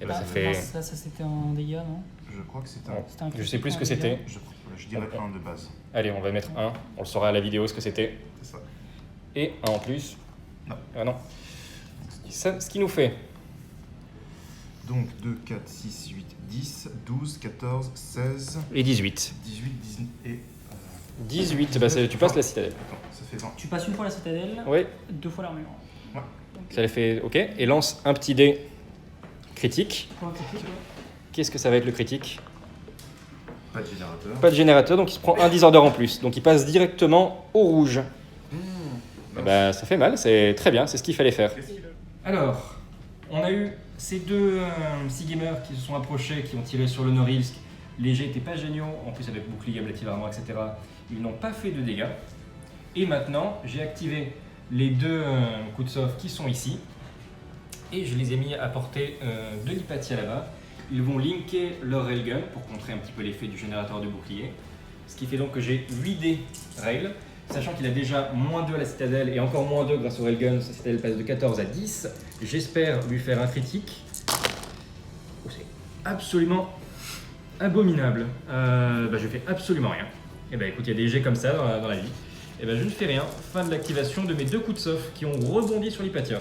Et ben ça Ah, fait... mince, ça c'était un dégât, non? Je crois que c'est un. C'était un Je sais plus ce que critique, c'était. Je dirais un de base. Allez, on va mettre un. On le saura à la vidéo ce que c'était. C'est ça. Et un en plus. Non. Ah non. Ça, ce qui nous fait... Donc 2, 4, 6, 8, 10, 12, 14, 16, Et 18. 18, 19 et. 18, bah, tu passes la citadelle. Attends, ça fait 20. Tu passes une fois la citadelle, Oui, 2 fois l'armure. Ouais. ça les fait... Ok. Et lance un petit dé critique. Pour un critique, ouais. Qu'est-ce que ça va être le critique? Pas de générateur. Pas de générateur, donc il se prend un disorder en plus. Donc il passe directement au rouge. Eh ben, ça fait mal, c'est très bien, c'est ce qu'il fallait faire. Alors, on a eu ces deux Sea Gamers qui se sont approchés, qui ont tiré sur le Norilsk. Les jets n'étaient pas géniaux, en plus avec bouclier, ablative armor, etc. Ils n'ont pas fait de dégâts. Et maintenant, j'ai activé les deux Kutsov qui sont ici. Et je les ai mis à portée de l'Hypatia là-bas. Ils vont linker leur railgun pour contrer un petit peu l'effet du générateur de bouclier. Ce qui fait donc que j'ai 8 dés rail, sachant qu'il a déjà moins 2 à la citadelle et encore moins 2 grâce au railgun. Sa citadelle passe de 14 à 10. J'espère lui faire un critique. Oh, c'est absolument abominable. Je fais absolument rien. Et ben écoute, il y a des jets comme ça dans la vie. Et ben je ne fais rien. Fin de l'activation de mes deux coups de soft qui ont rebondi sur l'Hypatia.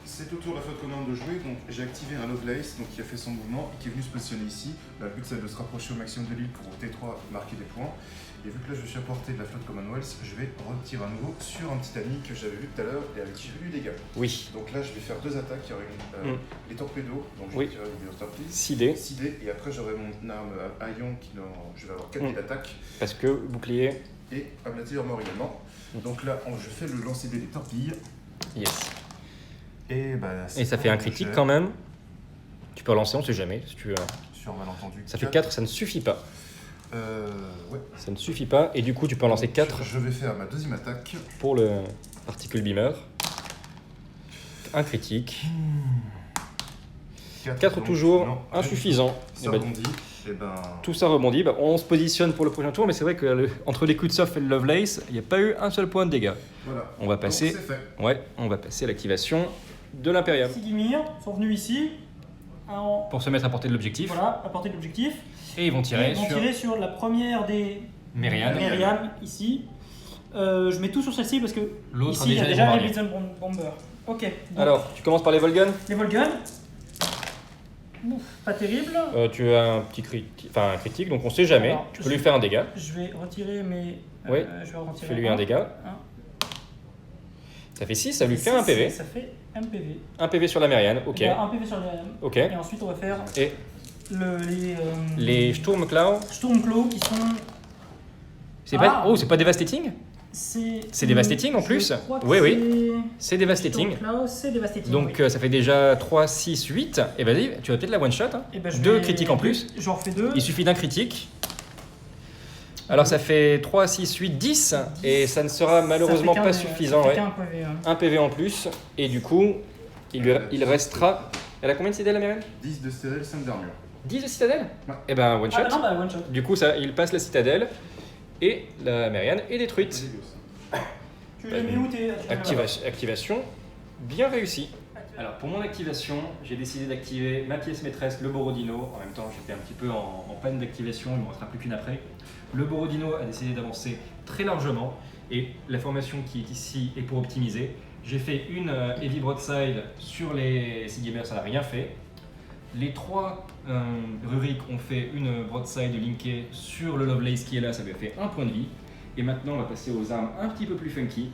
C'est au tour de la flotte commande de jouer, donc j'ai activé un Lovelace donc qui a fait son mouvement et qui est venu se positionner ici. Le but c'est de se rapprocher au maximum de l'île pour au T3 marquer des points. Et vu que là je suis à portée de la flotte Commonwealth, je vais retirer à nouveau sur un petit ami que j'avais vu tout à l'heure et avec qui j'ai eu des dégâts. Oui. Donc là je vais faire deux attaques, il y aura les torpédos, donc je vais Oui. tirer des torpilles. 6 dés. 6 dés, et après j'aurai mon arme à ion qui je vais avoir 4 dés d'attaque Parce que bouclier. et ablative mort également. Donc là je fais le lancer des torpilles. Yes. Et, Et ça fait un critique quand même. Tu peux relancer, on sait jamais. Si tu veux. Sur malentendu. Ça fait 4, ça ne suffit pas. Ouais. Ça ne suffit pas. Et du coup, tu peux en lancer 4 Je vais faire ma deuxième attaque. pour le particule beamer. Un critique. 4 donc, toujours, non, insuffisant. Ça Eh ben, rebondit. Et ben. Tout ça rebondit. Bah, on se positionne pour le prochain tour, mais c'est vrai que entre les Kutsov et le Lovelace, il n'y a pas eu un seul point de dégâts. Voilà. On va passer, Donc, c'est fait. ouais, on va passer à l'activation de l'Imperium. Sigimir sont venus ici Pour se mettre à portée de l'objectif. voilà, à portée de l'objectif. Et ils vont tirer Ils vont sur tirer sur la première des Merian. Merian ici. Je mets tout sur celle-ci parce que L'autre ici il y a les déjà les bombardiers. Blitzen Bomber. Ok. Donc, Alors, tu commences par les Volgun. les Volgun. Ouf, pas terrible. Tu as un petit un critique, donc on sait jamais. Alors, Tu peux lui faire un dégât. Je vais retirer mes. Oui. Je vais en retirer Fais-lui un dégât. Ça fait 6, ça lui fait un PV. Ça fait un PV. Un PV sur la Merian, ok. Il y a un PV sur les RM. Ok. Et ensuite on va faire Et les les Sturmclaw, Stormclaw qui sont. c'est Ah. pas... Oh, c'est pas Devastating? C'est Devastating en plus? Je crois que Oui, oui. c'est- C'est Devastating. Stormclaw, c'est Devastating. Donc oui. ça fait déjà 3, 6, 8. Et vas-y, tu vas peut-être la one-shot. Hein. Eh ben, je 2 vais- critiques en plus. J'en refais 2. Il suffit d'un critique. Alors ça fait 3, 6, 8, 10. Et ça ne sera malheureusement pas suffisant. Ouais. Un PV en plus. Et du coup, il restera... Elle a combien de citadelles la Merian? 10 de citadelle, 5 d'armure. 10 de citadelle? Ouais. Et ben one shot. Ah bah non, bah one shot. Du coup, ça, il passe la citadelle. Et la Merian est détruite. Tu les mets où tes Activation bien réussie. Alors pour mon activation, j'ai décidé d'activer ma pièce maîtresse, le Borodino. En même temps, j'étais un petit peu en panne d'activation, il ne me restera plus qu'une après. Le Borodino a décidé d'avancer très largement et la formation qui est ici est pour optimiser. J'ai fait une Heavy Broadside sur les Sigimers, ça n'a rien fait. Les 3 Rurik ont fait une Broadside linkée sur le Lovelace qui est là, ça lui a fait 1 point de vie. Et maintenant, on va passer aux armes un petit peu plus funky.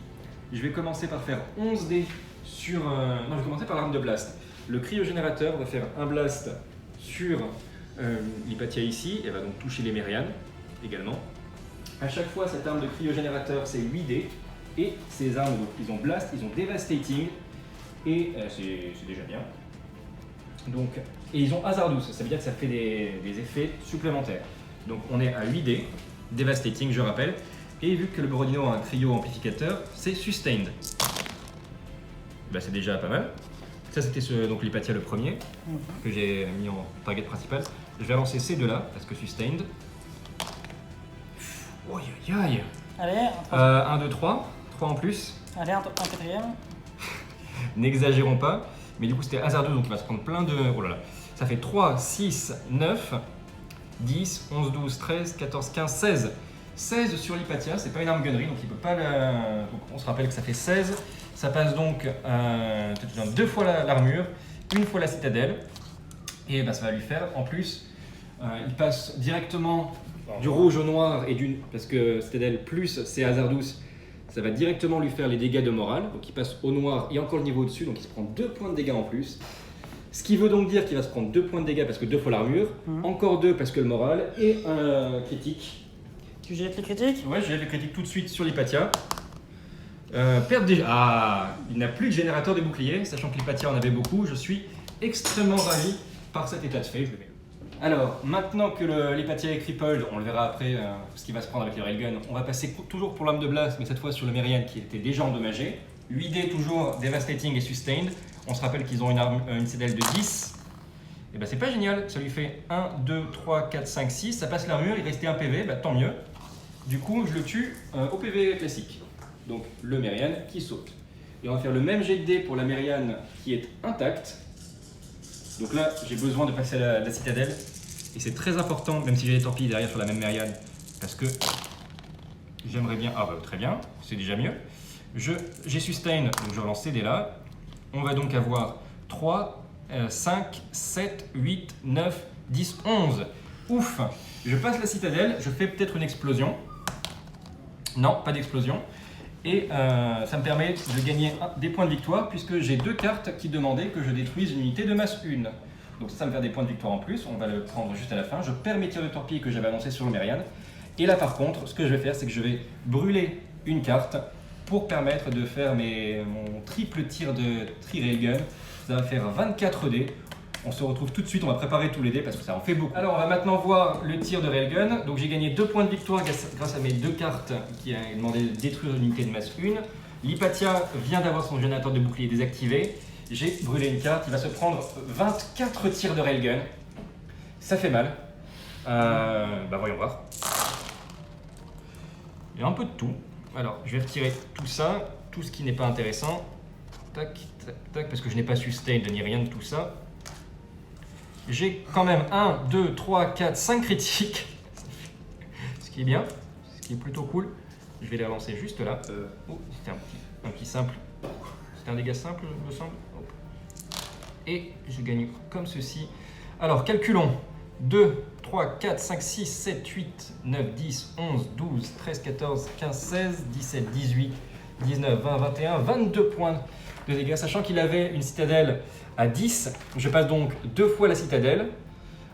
Je vais commencer par faire 11 dés sur... Non, je vais commencer par l'arme de blast. Le cryogénérateur va faire un blast sur l'Hypatia ici, et va donc toucher les Merian également. À chaque fois, cette arme de cryogénérateur, c'est 8 dés. Et ces armes, donc, ils ont blast, ils ont devastating, et c'est déjà bien. Donc, et ils ont Hazardous, ça veut dire que ça fait des effets supplémentaires. Donc on est à 8 dés, devastating je rappelle. Et vu que le Borodino a un cryo amplificateur, c'est sustained. Bah, c'est déjà pas mal. Ça c'était donc l'Hypatia le premier, que j'ai mis en target principal. Je vais avancer ces deux-là, parce que sustained. Oh aïe aïe. Allez, 1, 2, 3. 3 en plus. allez, un quatrième. N'exagérons pas. Mais du coup c'était hasardeux, donc il va se prendre plein de... Oh là là. Ça fait 3, 6, 9, 10, 11, 12, 13, 14, 15, 16. 16 sur l'Hypatia, c'est pas une arme gunnery, donc il peut pas la... Donc on se rappelle que ça fait 16. Ça passe donc 2 fois l'armure, 1 fois la citadelle. Et ben, ça va lui faire, en plus, il passe directement du rouge au noir, et parce que citadelle plus c'est Hazardous, ça va directement lui faire les dégâts de morale. Donc il passe au noir et encore le niveau au-dessus, donc il se prend 2 points de dégâts en plus. Ce qui veut donc dire qu'il va se prendre 2 points de dégâts parce que 2 fois l'armure, encore 2 parce que le moral, et un critique. Tu jettes les critiques? Ouais, je jette le critique tout de suite sur l'Hypatia. Perte déjà. Ah, il n'a plus de générateur de bouclier, sachant que l'Hypatia en avait beaucoup. Je suis extrêmement ravi par cet état de fait. Je le mets. Alors, maintenant que l'Hypatia est crippled, on le verra après ce qui va se prendre avec les railguns, on va passer toujours pour l'arme de blast, mais cette fois sur le Merian qui était déjà endommagé. 8 dés toujours, devastating et sustained. On se rappelle qu'ils ont une citadelle de 10. Et ben c'est pas génial, ça lui fait 1, 2, 3, 4, 5, 6. Ça passe l'armure, il restait un PV, bah, tant mieux. Du coup, je le tue au PV classique. Donc le Merian qui saute. Et on va faire le même jet de dés pour la Merian qui est intacte. Donc là, j'ai besoin de passer à la citadelle. Et c'est très important, même si j'ai les torpilles derrière sur la même Merian, parce que j'aimerais bien... Ah bah très bien, c'est déjà mieux. J'ai sustain, donc je relance ces dés là. On va donc avoir 3, 5, 7, 8, 9, 10, 11. Ouf! Je passe la citadelle, je fais peut-être une explosion. Non, pas d'explosion. Et ça me permet de gagner des points de victoire puisque j'ai 2 cartes qui demandaient que je détruise une unité de masse 1. Donc ça me fait des points de victoire en plus, on va le prendre juste à la fin. Je perds mes tirs de torpille que j'avais annoncé sur le Merian. Et là par contre, ce que je vais faire, c'est que je vais brûler une carte pour permettre de faire mon triple tir de tri-railgun. Ça va faire 24 dés. On se retrouve tout de suite, on va préparer tous les dés parce que ça en fait beaucoup. Alors on va maintenant voir le tir de railgun. Donc j'ai gagné 2 points de victoire grâce à mes 2 cartes qui a demandé de détruire une unité de masse 1. L'Hypatia vient d'avoir son générateur de bouclier désactivé. J'ai brûlé une carte, il va se prendre 24 tirs de railgun. Ça fait mal. Voyons voir. Il y a un peu de tout. Alors, je vais retirer tout ça, tout ce qui n'est pas intéressant. Tac, tac, tac, parce que je n'ai pas sustain ni rien de tout ça. J'ai quand même 1, 2, 3, 4, 5 critiques. Ce qui est bien, ce qui est plutôt cool. Je vais les relancer juste là. Oh, c'était un petit simple. C'était un dégât simple, il me semble. Hop. Et je gagne comme ceci. Alors, calculons. 2, 3, 4, 5, 6, 7, 8, 9, 10, 11, 12, 13, 14, 15, 16, 17, 18, 19, 20, 21, 22 points de dégâts. Sachant qu'il avait une citadelle à 10, je passe donc 2 fois la citadelle.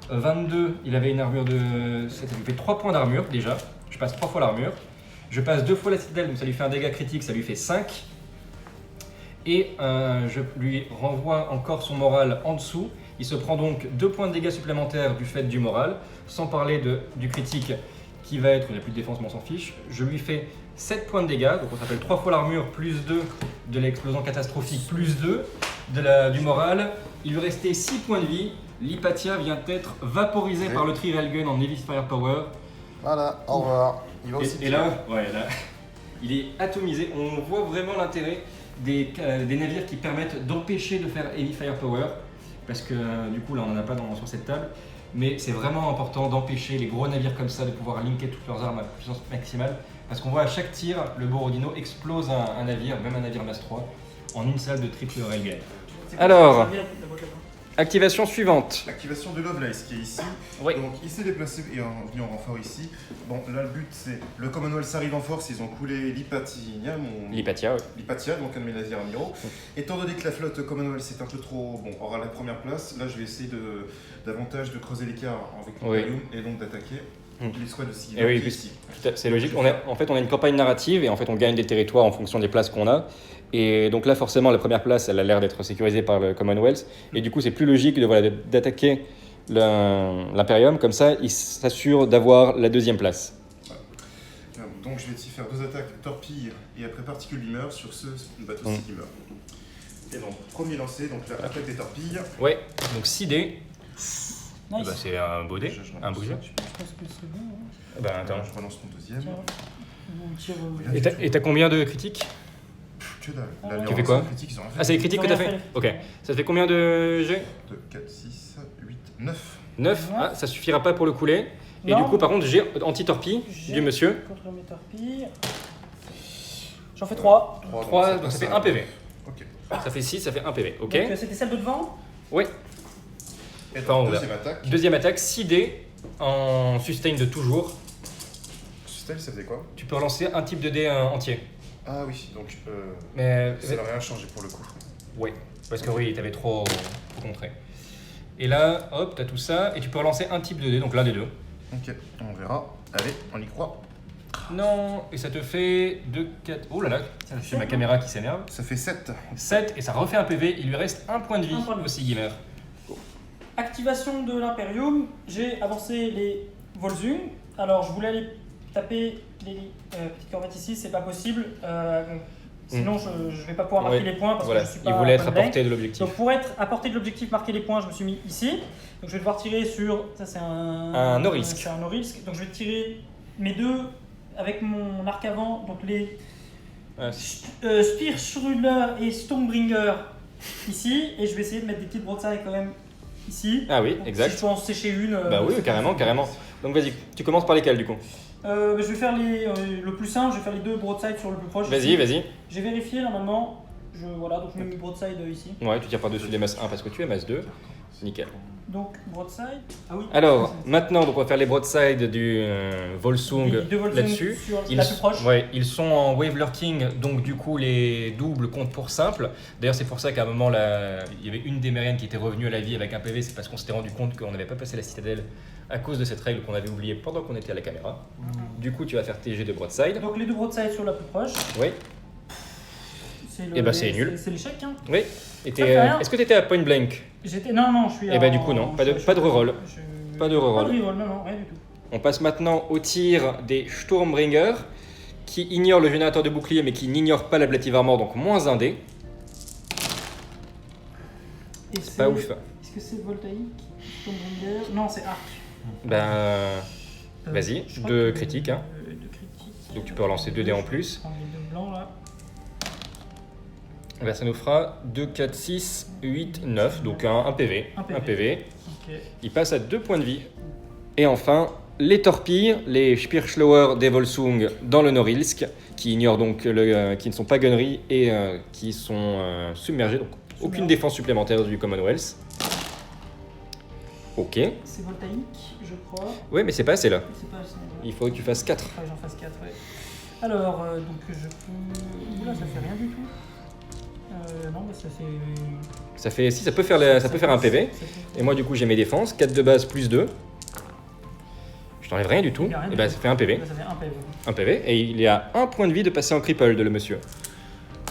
22, il avait une armure de... Ça lui fait 3 points d'armure déjà. Je passe 3 fois l'armure. Je passe 2 fois la citadelle, donc ça lui fait un dégât critique, ça lui fait 5. Et je lui renvoie encore son moral en dessous. Il se prend donc 2 points de dégâts supplémentaires du fait du moral, sans parler du critique qui va être, il n'a plus de défense mais on s'en fiche. Je lui fais 7 points de dégâts, donc on s'appelle 3 fois l'armure, plus 2 de l'explosion catastrophique, plus 2 du moral. Il lui restait 6 points de vie. L'Hypatia vient d'être vaporisé par le Trial Gun en Heavy Firepower. Voilà, au revoir. Il va aussi Et là, il est atomisé. On voit vraiment l'intérêt des navires qui permettent d'empêcher de faire Heavy Firepower. Parce que du coup, là, on n'en a pas sur cette table. Mais c'est vraiment important d'empêcher les gros navires comme ça de pouvoir linker toutes leurs armes à puissance maximale. Parce qu'on voit à chaque tir, le Borodino explose un navire, même un navire Mass 3, en une salle de triple railgun. Alors, activation suivante. Activation de Lovelace qui est ici. Oui. Donc il s'est déplacé et venu en renfort ici. Bon, là le but c'est le Commonwealth arrive en force, ils ont coulé l'Hypatia, donc un de mes navires amiraux. Étant donné que la flotte Commonwealth c'est un peu trop aura la première place, là je vais essayer davantage de creuser l'écart avec l'Imperium et donc d'attaquer l'escouade de Sigil. Oui, ici. C'est logique. On a une campagne narrative et en fait on gagne des territoires en fonction des places qu'on a. Et donc là, forcément, la première place, elle a l'air d'être sécurisée par le Commonwealth. Et du coup, c'est plus logique d'attaquer l'Imperium. Comme ça, il s'assure d'avoir la deuxième place. Ouais. Donc je vais ici faire 2 attaques torpille et après particule beamer sur ce bateau beamer. Et donc, premier lancé, donc la attaque des torpilles. Ouais, donc 6 dés. Nice. C'est un beau dé, un beau jeu. Je pense que c'est bon. Hein. Attends. Je relance mon deuxième. Tiens, Et t'as combien de critiques? Que dalle. Ah, Là, tu fais quoi? critiques, ils ont rien fait. Ah, c'est les critiques que t'as fait? Ok. Ça te fait combien de jets? 2, 4, 6, 8, 9. 9. Ah, ça suffira pas pour le couler. Et Non. du coup, par contre, j'ai anti-torpille du monsieur. Contre mes torpilles. J'en fais 3. 3, donc ça fait 1 PV. Ok. Ça fait 6, ça fait 1 PV. Ok. Donc c'était celle de devant. Oui. Et Enfin, donc, on deuxième attaque. Deuxième attaque, 6 dés en sustain de toujours. Sustain, ça faisait quoi? Tu peux relancer un type de dé entier. Ah oui, donc Mais ça n'a rien changé pour le coup. oui, parce que oui, t'avais trop contré. Et là, hop, t'as tout ça, et tu peux relancer un type de dé, donc l'un des deux. Ok, on verra. Allez, on y croit. Non, et ça te fait 2, 4... Oh là là, c'est ma caméra qui s'énerve. Ça fait 7. 7, et ça refait un PV, il lui reste un point de vie Un point de vie. aussi, Guimer. Activation de l'Imperium. J'ai avancé les Volsung. Alors je voulais aller taper les petites corvettes ici, c'est pas possible. Sinon je vais pas pouvoir marquer les points parce Voilà, que je suis pas. il voulait être à point blank. portée de l'objectif. Donc pour être à portée de l'objectif, marquer les points, je me suis mis ici. Donc je vais devoir tirer sur. Ça c'est Un no risk. C'est un no risk. Donc je vais tirer mes deux avec mon arc avant. Donc les Spearshruder et Stormbringer ici. Et je vais essayer de mettre des petites broadsides quand même ici. Ah oui, Donc, exact. Si je peux en sécher une. Bah oui, carrément. Donc vas-y, tu commences par lesquels du coup? Je vais faire le plus simple, je vais faire les 2 broadsides sur le plus proche. Vas-y. J'ai vérifié normalement. Voilà, donc je mets mes broadside ici. Ouais, tu tires par-dessus les masses 1 parce que tu es masse 2. Nickel. Donc broadside. Ah oui. Alors, maintenant, donc, on va faire les broadsides du Volsung Les deux Volsung là-dessus. sur la plus proche. Ouais, ils sont en wave lurking, donc du coup les doubles comptent pour simple. D'ailleurs, c'est pour ça qu'à un moment, il y avait une des Mériennes qui était revenue à la vie avec un PV, c'est parce qu'on s'était rendu compte qu'on n'avait pas passé la citadelle à cause de cette règle qu'on avait oubliée pendant qu'on était à la caméra. Du coup, tu vas faire tes jets de broadside. Donc les 2 broadsides sur la plus proche. Oui. C'est Eh ben, c'est nul. C'est l'échec. Hein. Oui. Ça fait rien. Est-ce que tu étais à point blank? Non, je suis. Eh ben, du coup, non. Pas de reroll. Pas de reroll. Pas de reroll, non, rien du tout. On passe maintenant au tir des Sturmbringer qui ignorent le générateur de bouclier mais qui n'ignorent pas l'ablative armor, donc moins 1 dé. Et C'est pas ouf. Est-ce que c'est voltaïque Stormbringer? Non, c'est arc. Ben, vas-y, je crois 2 que- critiques. Hein. 2 critiques. Donc tu peux relancer 2 dés en plus. Prendre les 2 blancs là. Ben, ça nous fera 2, 4, 6, 8, 9. Donc un PV. Un PV. Un PV. Ok. Il passe à 2 points de vie. Et enfin, les torpilles, les Spirschlauer des Volsung dans le Norilsk, qui ignorent donc qui ne sont pas gunnery et qui sont submergés. Donc aucune défense supplémentaire du Commonwealth. Ok. C'est voltaïque, je crois. Ouais, mais c'est pas assez là. C'est pas assez. Il faut que tu fasses 4. Faudrait que j'en fasse 4, ouais. Alors, donc je peux. Oula, ça fait rien du tout. Non, mais ça fait. Ça fait, si, ça peut faire, ça peut faire un PV. Ça fait- Et moi, du coup, j'ai mes défenses. 4 de base plus 2. Je t'enlève rien du tout. Il y a rien Et du bah, tout. ça fait un PV. Là, ça fait un PV. Un PV. Et il est à 1 point de vie de passer en cripple de le monsieur.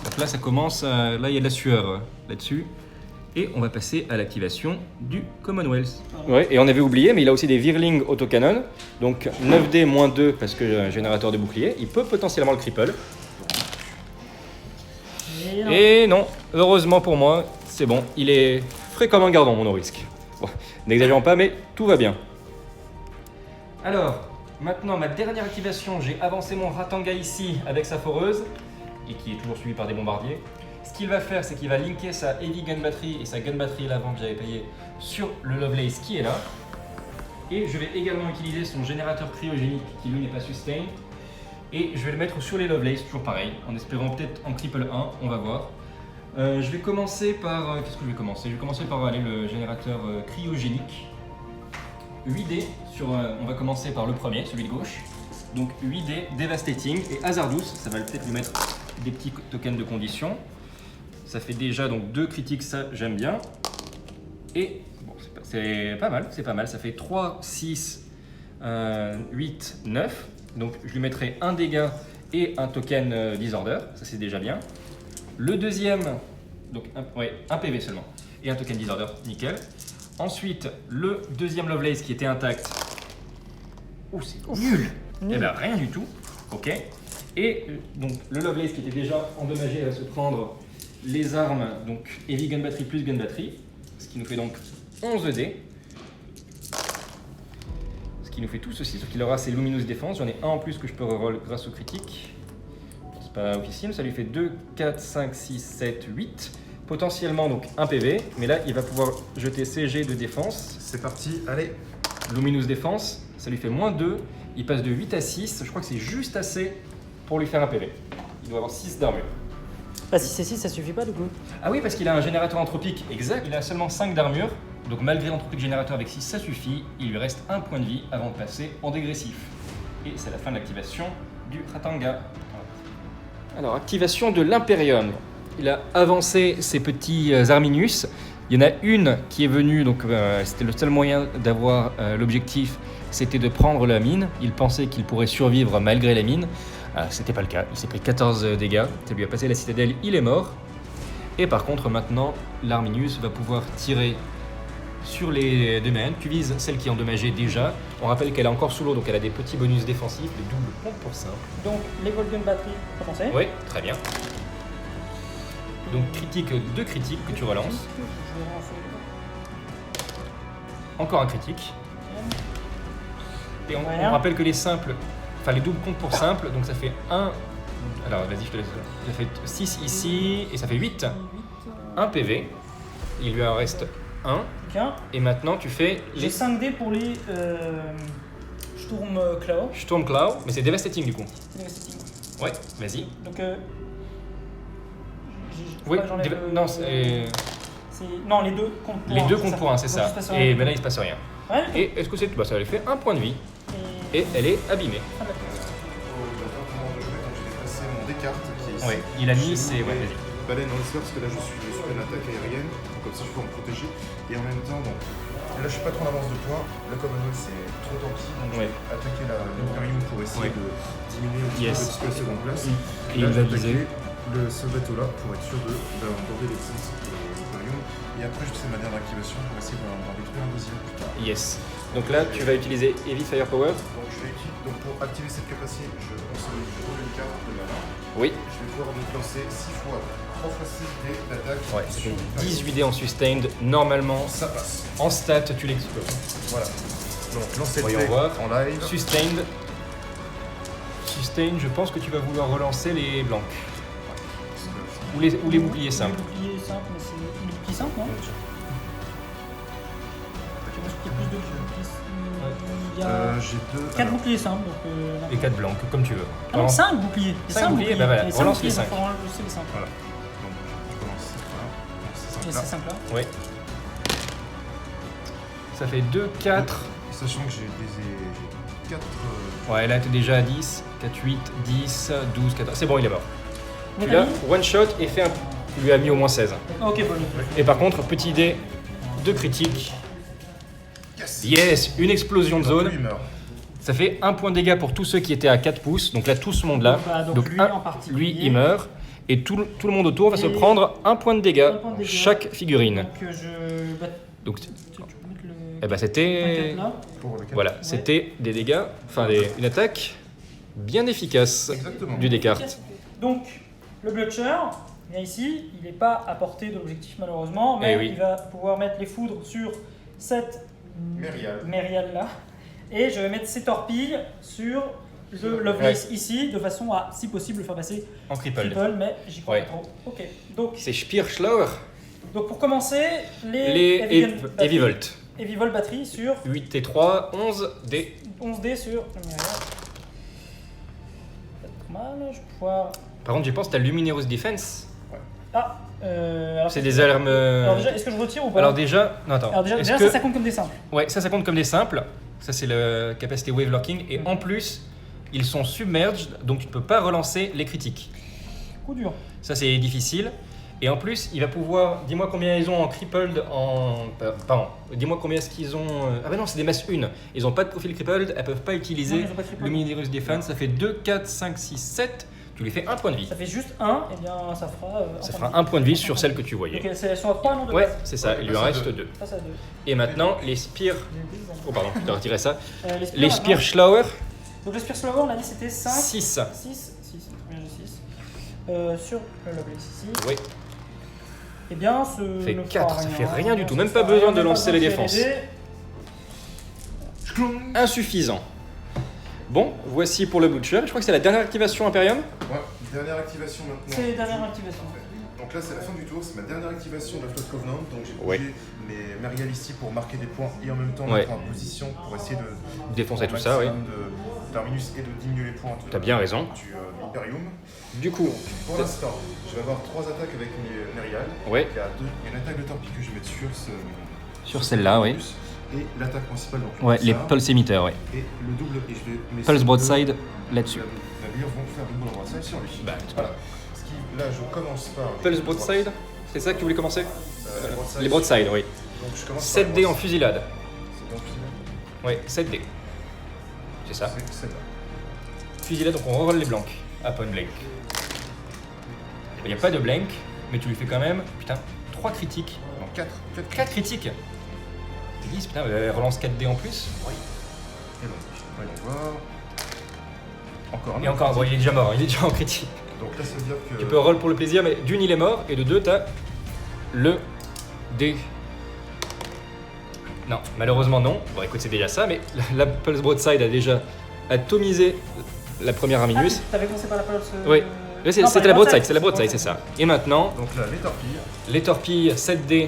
Donc là, ça commence. Là, il y a de la sueur là-dessus. Et on va passer à l'activation du Commonwealth. Ouais, et on avait oublié, mais il a aussi des Virling autocanon. Donc 9D moins 2 parce que générateur de bouclier. Il peut potentiellement le cripple. Et non. Et non, heureusement pour moi, c'est bon. Il est frais comme un gardon, mon risque. Bon, n'exagérons pas, mais tout va bien. Alors, maintenant, ma dernière activation, j'ai avancé mon Ratanga ici avec sa foreuse, et qui est toujours suivi par des bombardiers. Ce qu'il va faire, c'est qu'il va linker sa Heavy Gun Battery et sa Gun Battery l'avant que j'avais payé sur le Lovelace qui est là. Et je vais également utiliser son générateur cryogénique qui lui n'est pas sustain. Et je vais le mettre sur les Lovelace, toujours pareil, en espérant peut-être en triple 1, on va voir. Je vais commencer par... qu'est-ce que je vais commencer? Je vais commencer par aller le générateur cryogénique. 8D, on va commencer par le premier, celui de gauche. Donc 8D, Devastating et Hazardous, ça va peut-être lui mettre des petits tokens de condition. Ça fait déjà donc 2 critiques, ça j'aime bien. Et bon, c'est pas mal, c'est pas mal. Ça fait 3, 6, 8, 9. Donc je lui mettrai un dégât et un token Disorder, ça c'est déjà bien. Le deuxième, donc un PV seulement, et un token Disorder, nickel. Ensuite, le deuxième Lovelace qui était intact. Ouh, c'est nul. Eh ben rien du tout, ok. Et donc le Lovelace qui était déjà endommagé va se prendre les armes, donc Heavy Gun Battery plus Gun Battery, ce qui nous fait donc 11 dés. Ce qui nous fait tout ceci, sauf qu'il aura ses Luminous Défense. J'en ai un en plus que je peux reroll grâce au critique. C'est pas officiel, ça lui fait 2, 4, 5, 6, 7, 8. Potentiellement donc un PV, mais là il va pouvoir jeter CG de défense. C'est parti, allez. Luminous Défense, ça lui fait moins 2. Il passe de 8 à 6. Je crois que c'est juste assez pour lui faire un PV. Il doit avoir 6 d'armure. Bah, si c'est 6, ça suffit pas du coup. Ah oui, parce qu'il a un générateur anthropique exact. Il a seulement 5 d'armure. Donc malgré l'anthropique générateur avec 6, ça suffit. Il lui reste un point de vie avant de passer en dégressif. Et c'est la fin de l'activation du Ratanga. Alors, activation de l'Imperium. Il a avancé ses petits Arminius. Il y en a une qui est venue, donc c'était le seul moyen d'avoir l'objectif, c'était de prendre la mine. Il pensait qu'il pourrait survivre malgré la mine. C'était pas le cas. Il s'est pris 14 dégâts. Ça lui a passé la citadelle, il est mort. Et par contre, maintenant, l'Arminius va pouvoir tirer sur les domaines. Tu vises celle qui est endommagée déjà. On rappelle qu'elle est encore sous l'eau, donc elle a des petits bonus défensifs, des doubles comptes pour simple. Donc, les Golden Battery, commencez. Oui, très bien. Donc critique, 2 critiques que tu relances. Je vais relancer. Encore un critique. Et on Voilà. rappelle que les simples, enfin les doubles comptent pour simple, donc ça fait 1. Alors vas-y, je te laisse. Ça fait 6 ici et ça fait 8. 1 PV. Il lui en reste 1. Bien. Et maintenant tu fais J'ai les 5 dés pour les Sturm Claw. Stormcloud, mais c'est devastating du coup. Devastating. Ouais, vas-y. Donc, faut Oui, pas que j'enlève non, c'est. non, les deux comptent pour Les un, deux c'est comptent ça. pour 1, c'est Donc, ça. il se passe Et rien. ben là il se passe rien. Ouais, Et est-ce que c'est. Bah ça lui fait 1 point de vie. Et elle est abîmée. Ah, d'accord. J'ai déplacé mon Descartes qui est ici. Ouais, il a mis J'ai ses. mis Ouais, mes vas-y. baleines dans l'espace parce que là je suis sur une attaque aérienne, donc comme ça je peux me protéger. Et en même temps, donc, là je suis pas trop en avance de points, le Commonwealth c'est trop tanky, donc Ouais. je vais attaquer l'Imperium pour essayer Ouais. de diminuer un petit Yes. peu de la seconde place. Et Là il je va vais viser. attaquer le Solvato-là pour être sûr d'aborder les sens de l'Imperium. Et après je fais ma dernière activation pour essayer d'en détruire un deuxième plus tard. Yes. Donc là tu vas utiliser Heavy Firepower. Donc je vais utiliser, donc pour activer cette capacité, je consomme une carte de ma main. Oui. Je vais pouvoir donc lancer 6 fois, 3 fois 6 dés d'attaque. Ouais, ça fait sur l'Imperium. 18 dés en sustained. Normalement, Ça passe. en stat, tu l'exploses. Voilà. Donc, lancer de Voyons dés voir. en live. Sustained. Sustained, je pense que tu vas vouloir relancer les blancs. Ou les boucliers simples. Les boucliers simples, mais c'est les boucliers simples, non? Je pense qu'il y a plus de boucliers. Il y a J'ai 2. 4 boucliers simples, donc. Et 4 blancs, comme tu veux. Ah non, 5 boucliers. Il y a 5 boucliers, bah voilà, Il y a relance boucliers, les cinq. donc faut relancer les 5. Voilà. Donc, je commence Et ça. c'est 5 là. Oui. Ça fait 2, 4. Sachant que j'ai 4. Ouais, là t'es déjà à 10. 4, 8, 10, 12, 14. C'est bon, il est mort. Mais Tu t'as l'as, mis one shot et fait un. Il lui a mis au moins 16. Ok, bon. Et par contre, petit dé de critique. Yes. Yes, une explosion de zone. Lui, il meurt. Ça fait 1 point de dégâts pour tous ceux qui étaient à 4 pouces. Donc là, tout ce monde-là. Donc lui en particulier. Lui, il meurt. Et tout le monde autour va se Et prendre 1 point de dégâts, un point de dégâts. chaque figurine. Donc je. Bah, Donc, tu peux mettre le. eh ben, c'était. 4 là. Pour le 4. Voilà, c'était des dégâts, enfin une attaque bien efficace Exactement. du Descartes. Donc, le Blutcher, vient ici, il n'est pas à portée de l'objectif malheureusement, mais Eh oui. il va pouvoir mettre les foudres sur cette Mérial là. Et je vais mettre ses torpilles sur le Lovelace ici, de façon à, si possible, le faire passer En crippled. triple, mais j'y crois Ouais. pas trop. Ok, donc, C'est Speerschlauer, pour commencer, les Heavy Volt. Heavy Volt batterie sur 8 et 3, 11 des. 11D sur Mérial. Pas trop mal, je vais pouvoir. Par contre, je pense que t'as Lumineous Defense. Ah, alors C'est des alarmes. Alors déjà, est-ce que je retire ou pas? Alors déjà, non attends. Alors déjà, Est-ce déjà, que- ça compte comme des simples. Ouais, ça compte comme des simples. Ça c'est le capacité wave locking et en plus ils sont submerged donc tu ne peux pas relancer les critiques. Coup dur. Ça c'est difficile. Et en plus, il va pouvoir. Dis-moi combien ils ont en crippled en. Pardon. Dis-moi combien est-ce qu'ils ont. Ah bah non, c'est des masses 1. Ils n'ont pas de profil crippled, elles peuvent pas Non, utiliser ils ont pas de crippled. Lumineous Defense. Ça fait 2, 4, 5, 6, 7. Tu lui fais 1 point de vie. Ça fait juste 1, et bien ça fera. Ça fera 1 point de vie sur celle que tu voyais. Donc elles sont à 3 non de Ouais, base. c'est ça. Il lui en ça, reste deux. 2. Face à 2. Et maintenant, les Spear. Oh pardon, je dois retirer ça. Les maintenant. Speerschlauer, Donc le Spear Slower, on a dit c'était 5. 6. 6. 6. Combien j'ai 6 Sur le Lovelace ici. Oui. Eh bien, ce. Fait ne 4, fera ça rien. fait rien du tout, Ça même fera pas besoin rien, de même pas lancer les besoin de défenses. tirer les dés. Insuffisant. Bon, voici pour le Butcher. Je crois que c'est la dernière activation Imperium. Ouais, dernière activation maintenant. C'est les dernières activations. Donc là, c'est la fin du tour, c'est ma dernière activation de la flotte Covenant. Donc j'ai Ouais. bougé mes Merial ici pour marquer des points et en même temps Ouais. mettre en position pour essayer de Défoncer tout ça, oui. Terminus et de diminuer les points T'as bien raison. du Imperium. Du coup, Pour l'instant, je vais avoir 3 attaques avec mes Merial. ouais, Il y a une attaque de torpille que je vais mettre sur ce. sur celle-là, oui. Et l'attaque principale, donc Ouais, les ça, pulse emitters, ouais. et le double. Et je vais mes Pulse deux broadside là-dessus. navires vont faire double broadside sur lui. Bah, Voilà. Ce qui, là, je commence par. Pulse broadside, c'est ça que tu voulais commencer broadside. Les broadside, oui. Donc je commence 7 dés en par fusilade. C'est bon, fusilade. Ouais, 7 dés. C'est ça. C'est celle-là. Fusilade, donc on reroll les blancs. Upon blank. Il n'y a pas de blank, mais tu lui fais quand même, putain, 3 critiques. Non, 4. 4 critiques. 10, putain, elle relance 4 dés en plus. Et donc, voyons voir. Encore un. Et encore, bon, il est déjà mort, il est déjà en critique. Donc là, ça veut dire que. Tu peux roll pour le plaisir, mais d'une, il est mort, et de deux, t'as le dé. Non, malheureusement non. Bon, écoute, c'est déjà ça, mais la Pulse Broadside a déjà atomisé la première Ah, Arminius. t'avais commencé par la pulse. Oui. Là, Non, c'était pas la les broadside, c'est la broadside, c'est ça. Et maintenant, Donc là, les torpilles. les torpilles 7D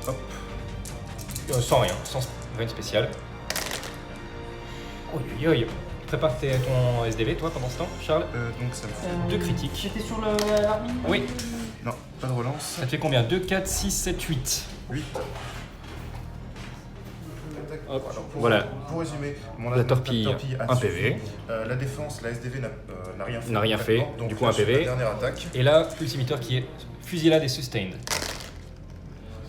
Hop. sans rien, sans rien de spécial. Oi, oi, oi. Prépare ton SDV, toi, pendant ce temps, Charles. Donc ça me fait. Deux critiques. J'étais sur l'armine. Oui. Non, pas de relance. Ça te fait combien 2, 4, 6, 7, 8. 8. Hop, Alors, voilà. Pour résumer, mon La torpille, a 1 suffi. PV. La défense, la SDV n'a rien fait. N'a rien fait, Donc, du coup, là, un sur PV. la dernière attaque. Et là, Pulse Emitter qui est Fusillade et Sustained.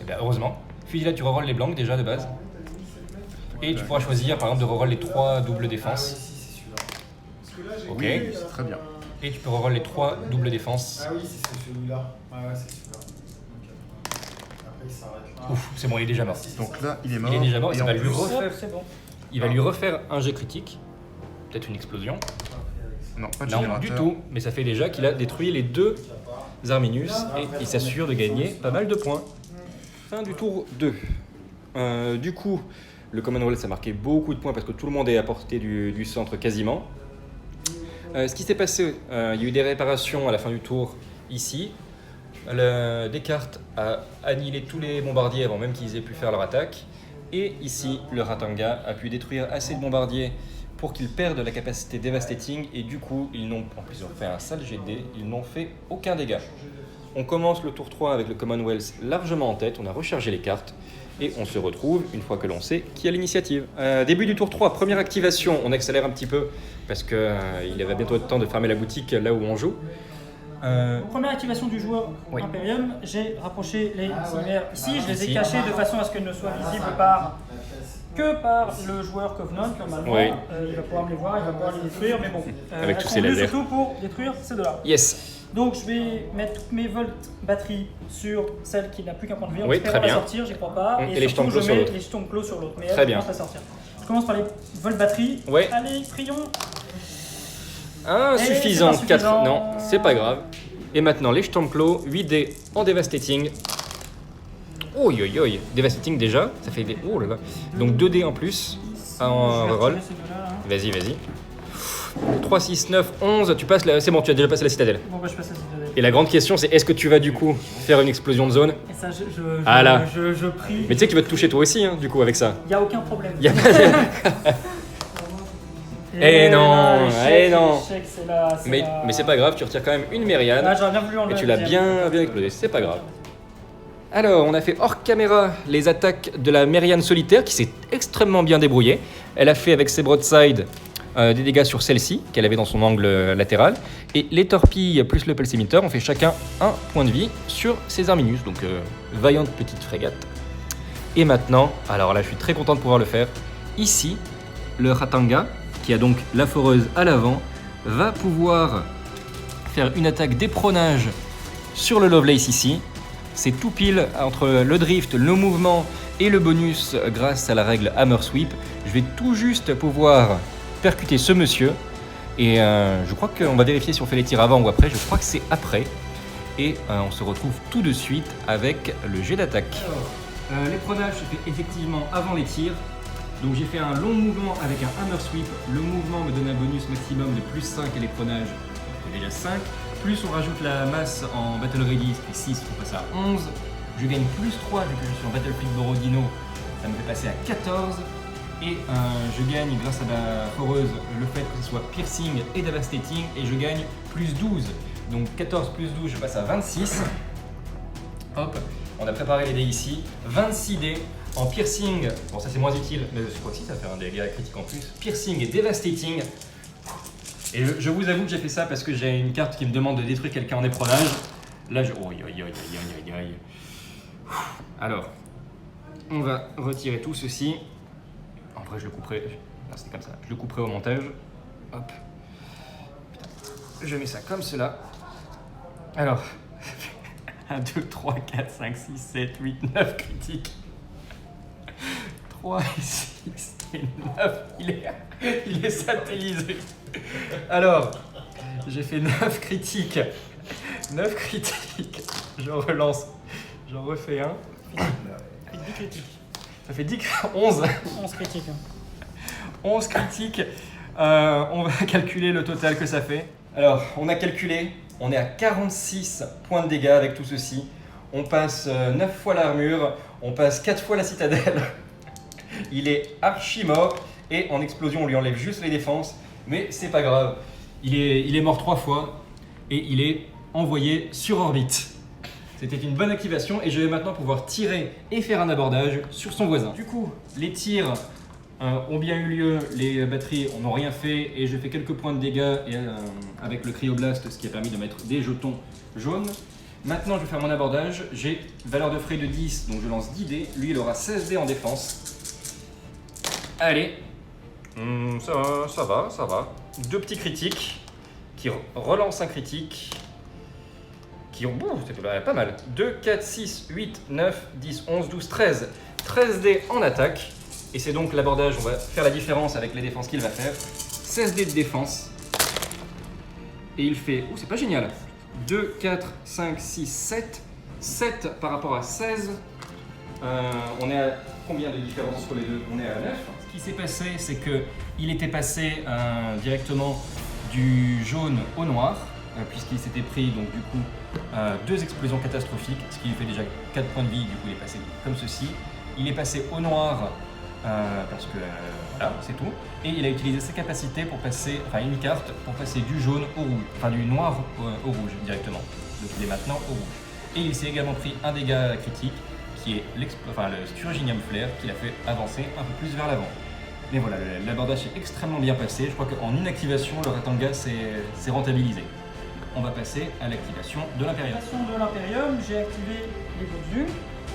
Et bien, heureusement. Fusillade, tu rerolles les blancs déjà de base. Et tu pourras choisir par exemple de reroll les 3 doubles défense. Ok. Oui, c'est très bien. Et tu peux reroll les 3 doubles défense. Ah oui, c'est celui-là. Ouais, c'est celui-là. Ok. Après, il s'arrête là. Ouf, c'est bon, il est déjà mort. Donc là, il est mort. Il est déjà mort et Et ça en va lui plus- refaire. C'est bon. Il va lui refaire un jet critique. Peut-être une explosion. Non, pas de Non, générateur. du tout. Mais ça fait déjà qu'il a détruit les 2 Arminius et il s'assure de gagner pas mal de points. Fin du tour 2. Du coup, Le Commonwealth a marqué beaucoup de points parce que tout le monde est à portée du centre quasiment. Ce qui s'est passé, il y a eu des réparations à la fin du tour ici. Descartes a annihilé tous les bombardiers avant même qu'ils aient pu faire leur attaque. Et ici, le Ratanga a pu détruire assez de bombardiers pour qu'ils perdent la capacité devastating. Et du coup, ils ont fait un sale jet de dés, ils n'ont fait aucun dégât. On commence le tour 3 avec le Commonwealth largement en tête, on a rechargé les cartes. Et on se retrouve une fois que l'on sait qui a l'initiative. Début du tour 3, première activation, on accélère un petit peu parce qu'il avait bientôt le temps de fermer la boutique là où on joue. Première activation du joueur Oui. Imperium, j'ai rapproché les cimères ici, je les ai Ici. cachés de façon à ce qu'elles ne soient visibles que par le joueur Covenant normalement. Oui. Il va pouvoir me les voir, il va pouvoir les détruire, mais bon. Avec elles tous sont ces venues lasers. surtout pour détruire ces deux-là. Yes. Donc je vais mettre toutes mes volts batteries sur celle qui n'a plus qu'un point de vie. On Oui, espère très la bien. sortir, j'y crois pas. Et les surtout, jetons clos je sur mets l'autre. les jetons clos sur l'autre. Mais Très elle bien. commence à sortir. Je commence par les volts batteries. Ouais. Allez, prions. Insuffisant, c'est pas 4. suffisant. Non, c'est pas grave. Et maintenant, les jetons clos, 8D en devastating. Oh yo yo, devastating déjà, ça fait des. Oh là là. Donc 2D en plus en Je vais reroll. retirer ces deux-là, hein. Vas-y, vas-y. 3, 6, 9, 11, tu passes là, c'est bon, tu as déjà passé la citadelle. Bon, bah, je passe à citadelle. Et la grande question, c'est est-ce que tu vas du coup faire une explosion de zone? Et ça, Ah là. je prie. Mais tu sais que tu vas te toucher toi aussi, hein, du coup, avec ça. Il n'y a aucun problème. Y a pas de- Eh non, l'échec, eh non. l'échec, c'est là, Mais c'est pas grave, tu retires quand même une Mériade. Ah, j'aurais bien voulu Et enlever tu la l'as deuxième. bien explosé, c'est pas grave. Alors, on a fait hors caméra les attaques de la Mériane solitaire qui s'est extrêmement bien débrouillée. Elle a fait avec ses broadsides des dégâts sur celle-ci qu'elle avait dans son angle latéral. Et les torpilles plus le pelsémiteur ont fait chacun un point de vie sur ces Arminius. Donc, vaillante petite frégate. Et maintenant, alors là je suis très content de pouvoir le faire. Ici, le Ratanga, qui a donc la foreuse à l'avant, va pouvoir faire une attaque d'éperonage sur le Lovelace ici. C'est tout pile entre le drift, le mouvement et le bonus grâce à la règle Hammer Sweep. Je vais tout juste pouvoir percuter ce monsieur. Et je crois qu'on va vérifier si on fait les tirs avant ou après. Je crois que c'est après. Et on se retrouve tout de suite avec le jet d'attaque. L'éperonage se fait effectivement avant les tirs. Donc j'ai fait un long mouvement avec un Hammer Sweep. Le mouvement me donne un bonus maximum de plus 5 à l'éperonage. C'est déjà 5. Plus on rajoute la masse en Battle Ready, ça fait 6, on passe à 11. Je gagne plus 3 vu que je suis en Battlefield Borodino, ça me fait passer à 14. Et je gagne grâce à la foreuse le fait que ce soit piercing et devastating. Et je gagne plus 12. Donc 14 plus 12, je passe à 26. Hop, on a préparé les dés ici. 26 dés en piercing. Bon, ça c'est moins utile, mais je crois que si ça fait un dégât critique en plus. Piercing et devastating. Et je vous avoue que j'ai fait ça parce que j'ai une carte qui me demande de détruire quelqu'un en éperonage. Là, je... Oh, aïe. Alors, on va retirer tout ceci. En vrai, je le couperai... Non, c'est comme ça. Je le couperai au montage. Hop. Putain. Je mets ça comme cela. Alors, 1, 2, 3, 4, 5, 6, 7, 8, 9 critiques. 3 et 6 et 9. Il est satellisé. Alors, j'ai fait 9 critiques. 9 critiques. Je relance. J'en refais un. 10 critiques. Ça fait 11. 11 critiques. 11 critiques. On va calculer le total que ça fait. Alors, on a calculé. On est à 46 points de dégâts avec tout ceci. On passe 9 fois l'armure. On passe 4 fois la citadelle. Il est archi mort. Et en explosion, on lui enlève juste les défenses. Mais c'est pas grave. Il est mort 3 fois. Et il est envoyé sur orbite. C'était une bonne activation et je vais maintenant pouvoir tirer et faire un abordage sur son voisin. Du coup, les tirs ont bien eu lieu, les batteries n'ont rien fait et je fais quelques points de dégâts et, avec le cryoblast, ce qui a permis de mettre des jetons jaunes. Maintenant, je vais faire mon abordage. J'ai valeur de frais de 10, donc je lance 10 dés. Lui, il aura 16 dés en défense. Allez, ça va. 2 petits critiques qui relancent un critique. C'était pas mal. 2, 4, 6, 8, 9, 10, 11, 12, 13. 13 dés en attaque. Et c'est donc l'abordage, on va faire la différence avec les défenses qu'il va faire. 16 dés de défense. Et il fait... Oh, c'est pas génial. 2, 4, 5, 6, 7. 7 par rapport à 16. On est à combien de différence entre les deux? On est à 9. Ce qui s'est passé, c'est qu'il était passé directement du jaune au noir, puisqu'il s'était pris donc du coup 2 explosions catastrophiques, ce qui lui fait déjà 4 points de vie, du coup il est passé comme ceci. Il est passé au noir parce que voilà, c'est tout. Et il a utilisé ses capacités pour passer, enfin une carte pour passer du jaune au rouge, enfin du noir au rouge directement. Donc il est maintenant au rouge. Et il s'est également pris un dégât critique qui est le Sturginium Flare qui l'a fait avancer un peu plus vers l'avant. Mais voilà, l'abordage est extrêmement bien passé. Je crois qu'en une activation, le Ratanga s'est rentabilisé. On va passer à l'activation de l'Imperium. L'activation de l'Imperium, j'ai activé les Boxus.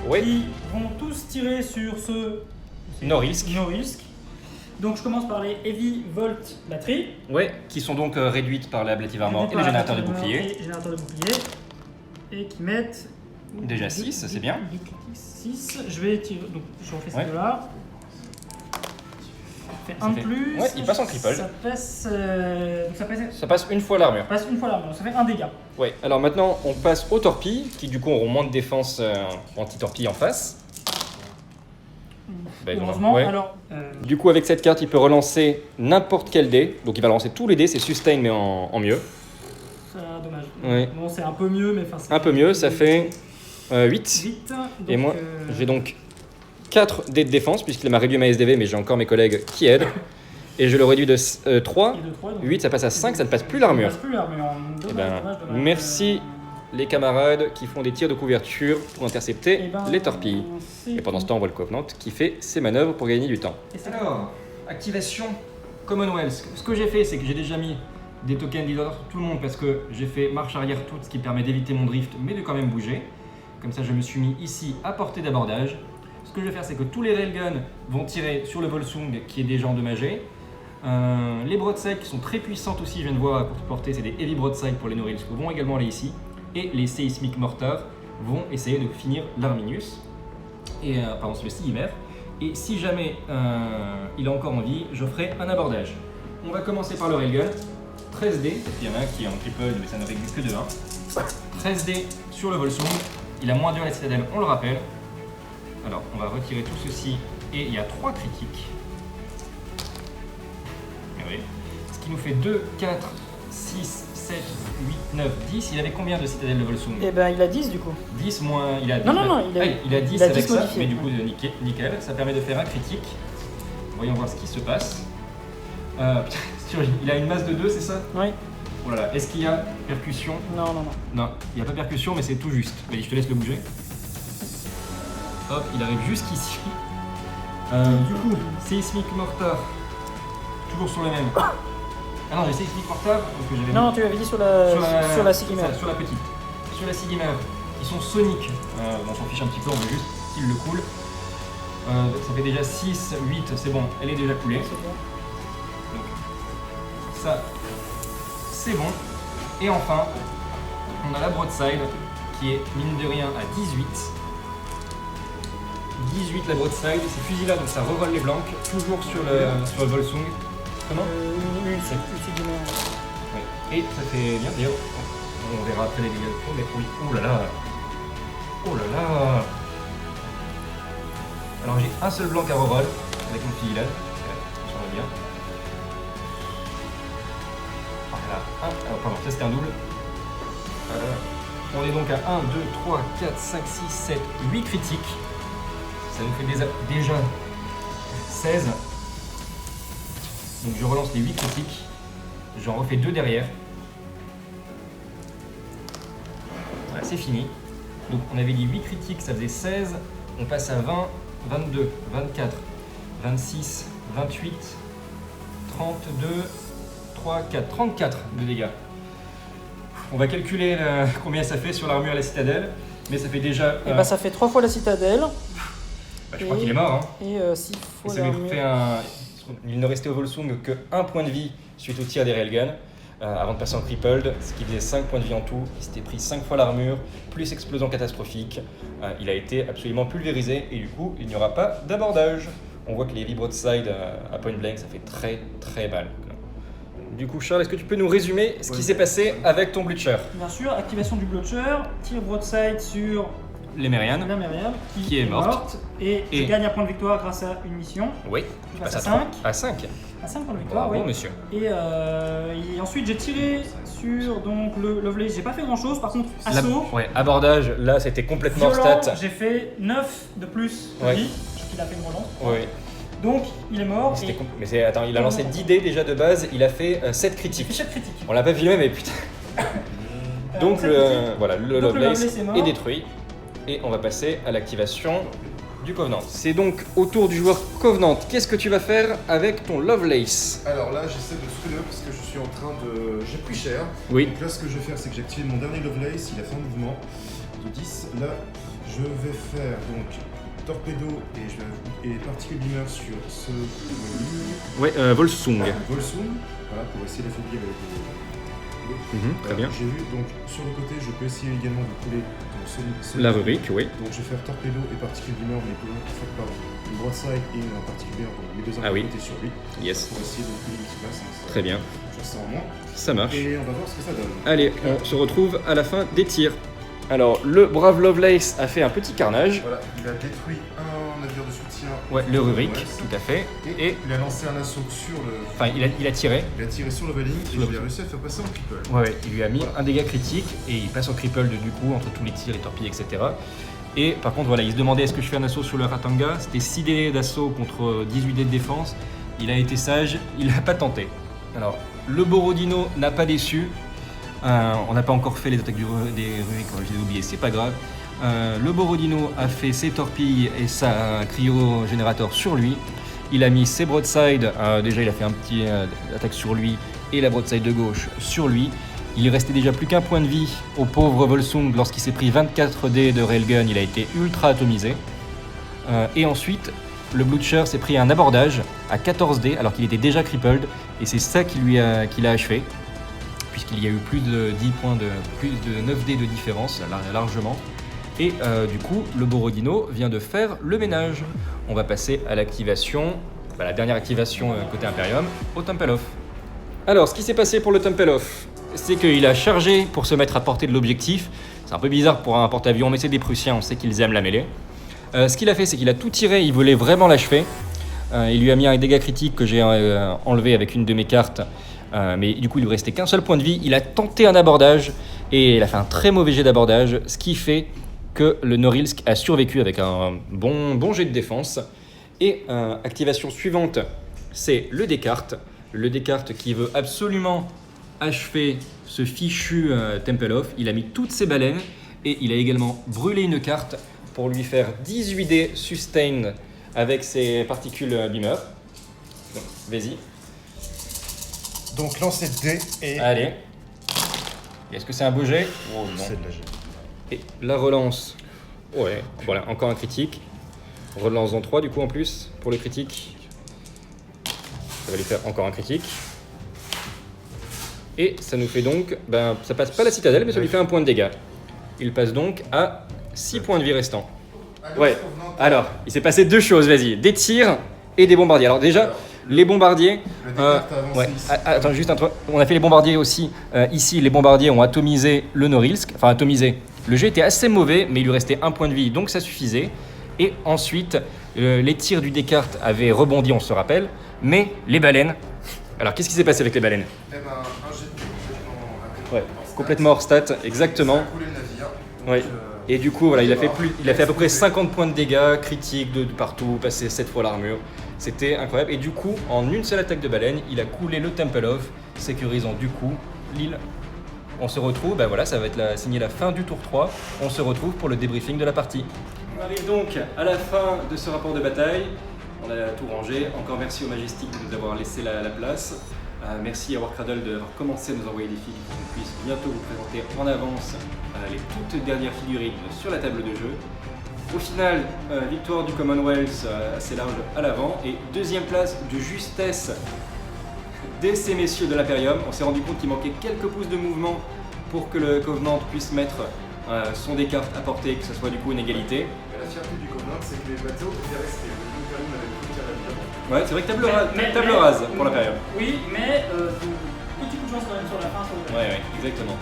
Oui. Qui vont tous tirer sur ce No Risk. No Risk. Donc je commence par les Heavy Volt Battery. Ouais, qui sont donc réduites par l'Ablative Armor et le générateur de bouclier. Et générateur de bouclier. Et qui mettent. Déjà 6, c'est bien. 6. Je vais tirer. Donc je refais Ouais. ces deux-là. Ça fait un de plus. Ouais, il passe en cripple. Ça passe. Donc Ça passe une fois l'armure. passe une fois l'armure. Donc ça fait un dégât. Ouais, alors maintenant on passe aux torpilles, qui du coup auront moins de défense anti-torpille en face. Ben, Heureusement. ouais. Alors. Du coup, avec cette carte, il peut relancer n'importe quel dé. Donc il va lancer tous les dés, c'est sustain mais en mieux. Ça, dommage. Ouais. Bon, c'est un peu mieux, mais enfin. Un peu mieux, ça fait 8. 8. Et moi, j'ai donc 4 dés de défense, puisqu'il m'a réduit ma SDV, mais j'ai encore mes collègues qui aident. Et je le réduis de 3. 8, ça passe à 5, ça ne passe plus l'armure. Ça ne passe plus l'armure. Eh ben, merci les camarades qui font des tirs de couverture pour intercepter les torpilles. Et pendant ce temps, on voit le Covenant qui fait ses manœuvres pour gagner du temps. Alors, activation Commonwealth. Ce que j'ai fait, c'est que j'ai déjà mis des tokens leader sur tout le monde parce que j'ai fait marche arrière toute, ce qui permet d'éviter mon drift, mais de quand même bouger. Comme ça, je me suis mis ici à portée d'abordage. Ce que je vais faire, c'est que tous les railguns vont tirer sur le Volsung qui est déjà endommagé. Les broadsides qui sont très puissantes aussi, je viens de voir à courte portée, c'est des heavy broadsides pour les Norilsk, vont également aller ici. Et les Seismic Mortars vont essayer de finir l'Arminius, et pardon, c'est le Sigimar. Et si jamais il a encore envie, je ferai un abordage. On va commencer par le railgun. 13 dés, il y en a un qui est en triple, mais ça ne existe que de 1. 13 dés sur le Volsung. Il a moins 2 à la citadelle, on le rappelle. Alors, on va retirer tout ceci, et il y a 3 critiques. Et oui. Ce qui nous fait 2, 4, 6, 7, 8, 9, 10. Il avait combien de citadelles de Volsung? Eh ben, il a 10 du coup. 10 moins. Il a 10, Non, il a, il a 10 il a avec 10 ça, modifié. mais du coup, nickel. Ça permet de faire un critique. Voyons voir ce qui se passe. Il a une masse de 2, c'est ça? Oui. Oh là là, est-ce qu'il y a percussion? Non. Non, il n'y a pas percussion, mais c'est tout juste. Vas-y, je te laisse le bouger. Hop, il arrive jusqu'ici. Du coup, Seismic Mortar, toujours sur la même. Ah non, j'ai Seismic Mortar, parce que j'avais Non, tu avais dit sur la Sigimar. Sur la petite. Sur la Sigimar, qui sont soniques. On s'en fiche un petit peu, on veut juste qu'il le coule. Ça fait déjà 6, 8, c'est bon, elle est déjà coulée. C'est bon. Donc, ça, c'est bon. Et enfin, on a la broadside qui est mine de rien à 18. 18 la broadside, c'est fusil là donc ça revoile les blancs, toujours sur le Volsung. Comment Une Sigimar. Ouais. Et ça fait bien d'ailleurs, on verra après les dégâts de fond, mais oui, oh là là. Oh là là. Alors j'ai un seul blanc à reroll avec mon fusil là, ça va bien. Voilà, pardon, ça c'était un double. On est donc à 1, 2, 3, 4, 5, 6, 7, 8 critiques. Ça nous fait déjà 16. Donc je relance les 8 critiques. J'en refais 2 derrière. Voilà, c'est fini. Donc on avait dit 8 critiques, ça faisait 16. On passe à 20, 22, 24, 26, 28, 32, 3, 4, 34 de dégâts. On va calculer combien ça fait sur l'armure à la citadelle, mais ça fait déjà... Et bah ça fait 3 fois la citadelle. Je crois qu'il est mort. Hein. Et 6 Et fois ça lui l'armure. fait il ne restait au Volsung que 1 point de vie suite au tir des railguns, avant de passer en crippled, ce qui faisait 5 points de vie en tout. Il s'était pris 5 fois l'armure, plus explosion catastrophique. Il a été absolument pulvérisé et du coup, il n'y aura pas d'abordage. On voit que les heavy broadside à point blank, ça fait très très mal. Du coup, Charles, est-ce que tu peux nous résumer ce qui s'est passé avec ton Blutcher? Bien sûr, activation du Blotcher, tir broadside sur Lémériane. La Myriam Qui est morte. Et je Et- gagne un point de victoire grâce à une mission. Oui, Je passe passe à à 5. 5. À 5. À 5 points de victoire, Bravo, oui. monsieur. Et ensuite j'ai tiré sur donc, le Lovelace. J'ai pas fait grand chose, par contre, La- assaut. ouais, abordage, là c'était complètement Violent, stat. j'ai fait 9 de plus de Ouais. vie. Il a fait une relance. Oui. Donc il est mort. C'était Et Mais c'est, attends, il a lancé 10 dés déjà de base, il a fait 7 j'ai fait critiques. 7 critiques. On l'a pas filmé, mais putain. Donc, sept critiques. voilà, le Donc, le Lovelace Lovelace est mort. est détruit. Et on va passer à l'activation du Covenant. C'est donc au tour du joueur Covenant. Qu'est-ce que tu vas faire avec ton Lovelace? Alors là, j'essaie de scroller up parce que je suis en train de. J'ai pris cher. Oui. Donc là, ce que je vais faire, c'est que j'ai activé mon dernier Lovelace. Il a fait un mouvement de 10. Là, je vais faire donc torpedo et particule beamer sur ce Ouais, Volsung. Volsung. Voilà, pour essayer d'affaiblir le. Très bien. J'ai vu, donc sur le côté, je peux essayer également de couler donc, La rubrique, oui. Donc je vais faire torpedo et particule beamer, mais fait par une broadside et un particule beamer, donc les deux armes Ah oui. côté sur lui. Yes. Pour essayer de couler ce qui passe. Très bien. Je sens en moins. Ça marche. Et on va voir ce que ça donne. Allez, on se retrouve à la fin des tirs. Alors, le brave Lovelace a fait un petit carnage. Voilà, il a détruit un navire de soutien. Ouais, le rubrique, Ouais, tout à fait. Et il a lancé un assaut sur le. Enfin, il a tiré. Il a tiré sur le Valing et le- il a réussi à le faire passer en triple. Ouais, il lui a mis Voilà. un dégât critique et il passe au cripple du coup entre tous les tirs, les torpilles, etc. Et par contre, voilà, il se demandait est-ce que je fais un assaut sur le Ratanga. C'était 6 dés d'assaut contre 18 dés de défense. Il a été sage, il n'a pas tenté. Alors, le Borodino n'a pas déçu. On n'a pas encore fait les attaques des rubriques, je l'ai oublié, c'est pas grave. Le Borodino a fait ses torpilles et sa cryo-générateur sur lui. Il a mis ses broadsides, déjà il a fait un petit attaque sur lui et la broadside de gauche sur lui. Il restait déjà plus qu'un point de vie au pauvre Volsung lorsqu'il s'est pris 24 dés de railgun, il a été ultra atomisé. Et ensuite, le Blucher s'est pris un abordage à 14 dés alors qu'il était déjà crippled et c'est ça qui l'a achevé puisqu'il y a eu plus de 10 points plus de 9 dés de différence largement. Et du coup, le Borodino vient de faire le ménage. On va passer à l'activation, la dernière activation côté Imperium, au Temple of. Alors, ce qui s'est passé pour le Temple of, c'est qu'il a chargé pour se mettre à portée de l'objectif. C'est un peu bizarre pour un porte-avions, mais c'est des Prussiens, on sait qu'ils aiment la mêlée. Ce qu'il a fait, c'est qu'il a tout tiré, il voulait vraiment l'achever. Il lui a mis un dégât critique que j'ai enlevé avec une de mes cartes. Mais du coup, il lui restait qu'un seul point de vie. Il a tenté un abordage et il a fait un très mauvais jet d'abordage, ce qui fait que le Norilsk a survécu avec un bon jet de défense. Et activation suivante, c'est le Descartes. Le Descartes qui veut absolument achever ce fichu Temple of. Il a mis toutes ses baleines et il a également brûlé une carte pour lui faire 18 dés sustain avec ses particules beamer. Donc, vas-y. Donc lancer de dés et. Allez. Est-ce que c'est un beau jet? Oh non. C'est de la jet. Et la relance. Ouais, voilà, encore un critique. Relance en 3 du coup en plus pour le critique. Ça va lui faire encore un critique. Et ça nous fait donc, ça passe pas la citadelle, mais ça lui fait un point de dégâts. Il passe donc à 6 points de vie restants. Ouais, alors, il s'est passé deux choses, vas-y. Des tirs et des bombardiers. Alors déjà, les bombardiers... Le Descartes a avancé ouais, ici. attends, juste un truc. On a fait les bombardiers aussi. Ici, les bombardiers ont atomisé le Norilsk. Enfin, atomisé. Le jet était assez mauvais, mais il lui restait un point de vie, donc ça suffisait. Et ensuite, les tirs du Descartes avaient rebondi, on se rappelle. Mais les baleines... Alors, qu'est-ce qui s'est passé avec les baleines? Eh ben, un jet de Ouais, complètement hors stat, exactement. Ça a coulé le navire. Donc, Ouais. Et du coup, voilà, il a fait à peu près 50 points de dégâts, critiques de partout, passé 7 fois l'armure. C'était incroyable. Et du coup, en une seule attaque de baleine, il a coulé le Temple of, sécurisant du coup l'île. On se retrouve, voilà, ça va être signé la fin du tour 3. On se retrouve pour le débriefing de la partie. On arrive donc à la fin de ce rapport de bataille. On a tout rangé. Encore merci au Majestic de nous avoir laissé la place. Merci à Warcradle d'avoir commencé à nous envoyer des figures pour qu'on puisse bientôt vous présenter en avance les toutes dernières figurines sur la table de jeu. Au final, victoire du Commonwealth assez large à l'avant et deuxième place de justesse de ces messieurs de l'Imperium. On s'est rendu compte qu'il manquait quelques pouces de mouvement pour que le Covenant puisse mettre son Descartes à portée, que ce soit du coup une égalité. La fierté du Covenant, c'est que les bateaux étaient restés. Le Imperium avait plus qu'à navire. Ouais, c'est vrai que table rase pour l'Imperium. Oui, mais petit coup de chance quand même sur la fin. Sur le... Ouais, exactement.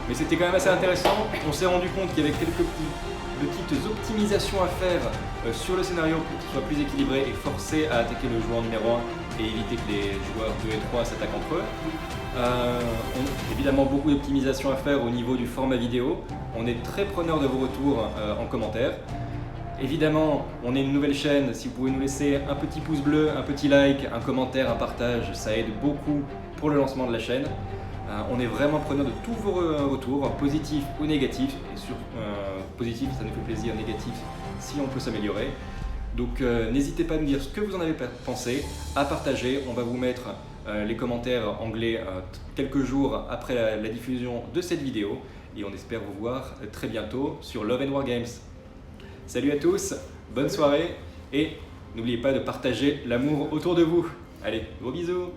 Mais c'était quand même assez intéressant. On s'est rendu compte qu'il y avait quelques petites optimisations à faire sur le scénario pour qu'il soit plus équilibré et forcer à attaquer le joueur numéro 1 et éviter que les joueurs 2 et 3 s'attaquent entre eux. Évidemment beaucoup d'optimisations à faire au niveau du format vidéo. On est très preneur de vos retours en commentaire. Évidemment, on est une nouvelle chaîne, si vous pouvez nous laisser un petit pouce bleu, un petit like, un commentaire, un partage, ça aide beaucoup pour le lancement de la chaîne. On est vraiment preneur de tous vos retours, positifs ou négatifs. Et sur positif, ça nous fait plaisir, négatif, si on peut s'améliorer. Donc n'hésitez pas à nous dire ce que vous en avez pensé, à partager. On va vous mettre les commentaires anglais quelques jours après la diffusion de cette vidéo. Et on espère vous voir très bientôt sur Love & Wargames. Salut à tous, bonne soirée et n'oubliez pas de partager l'amour autour de vous. Allez, gros bisous!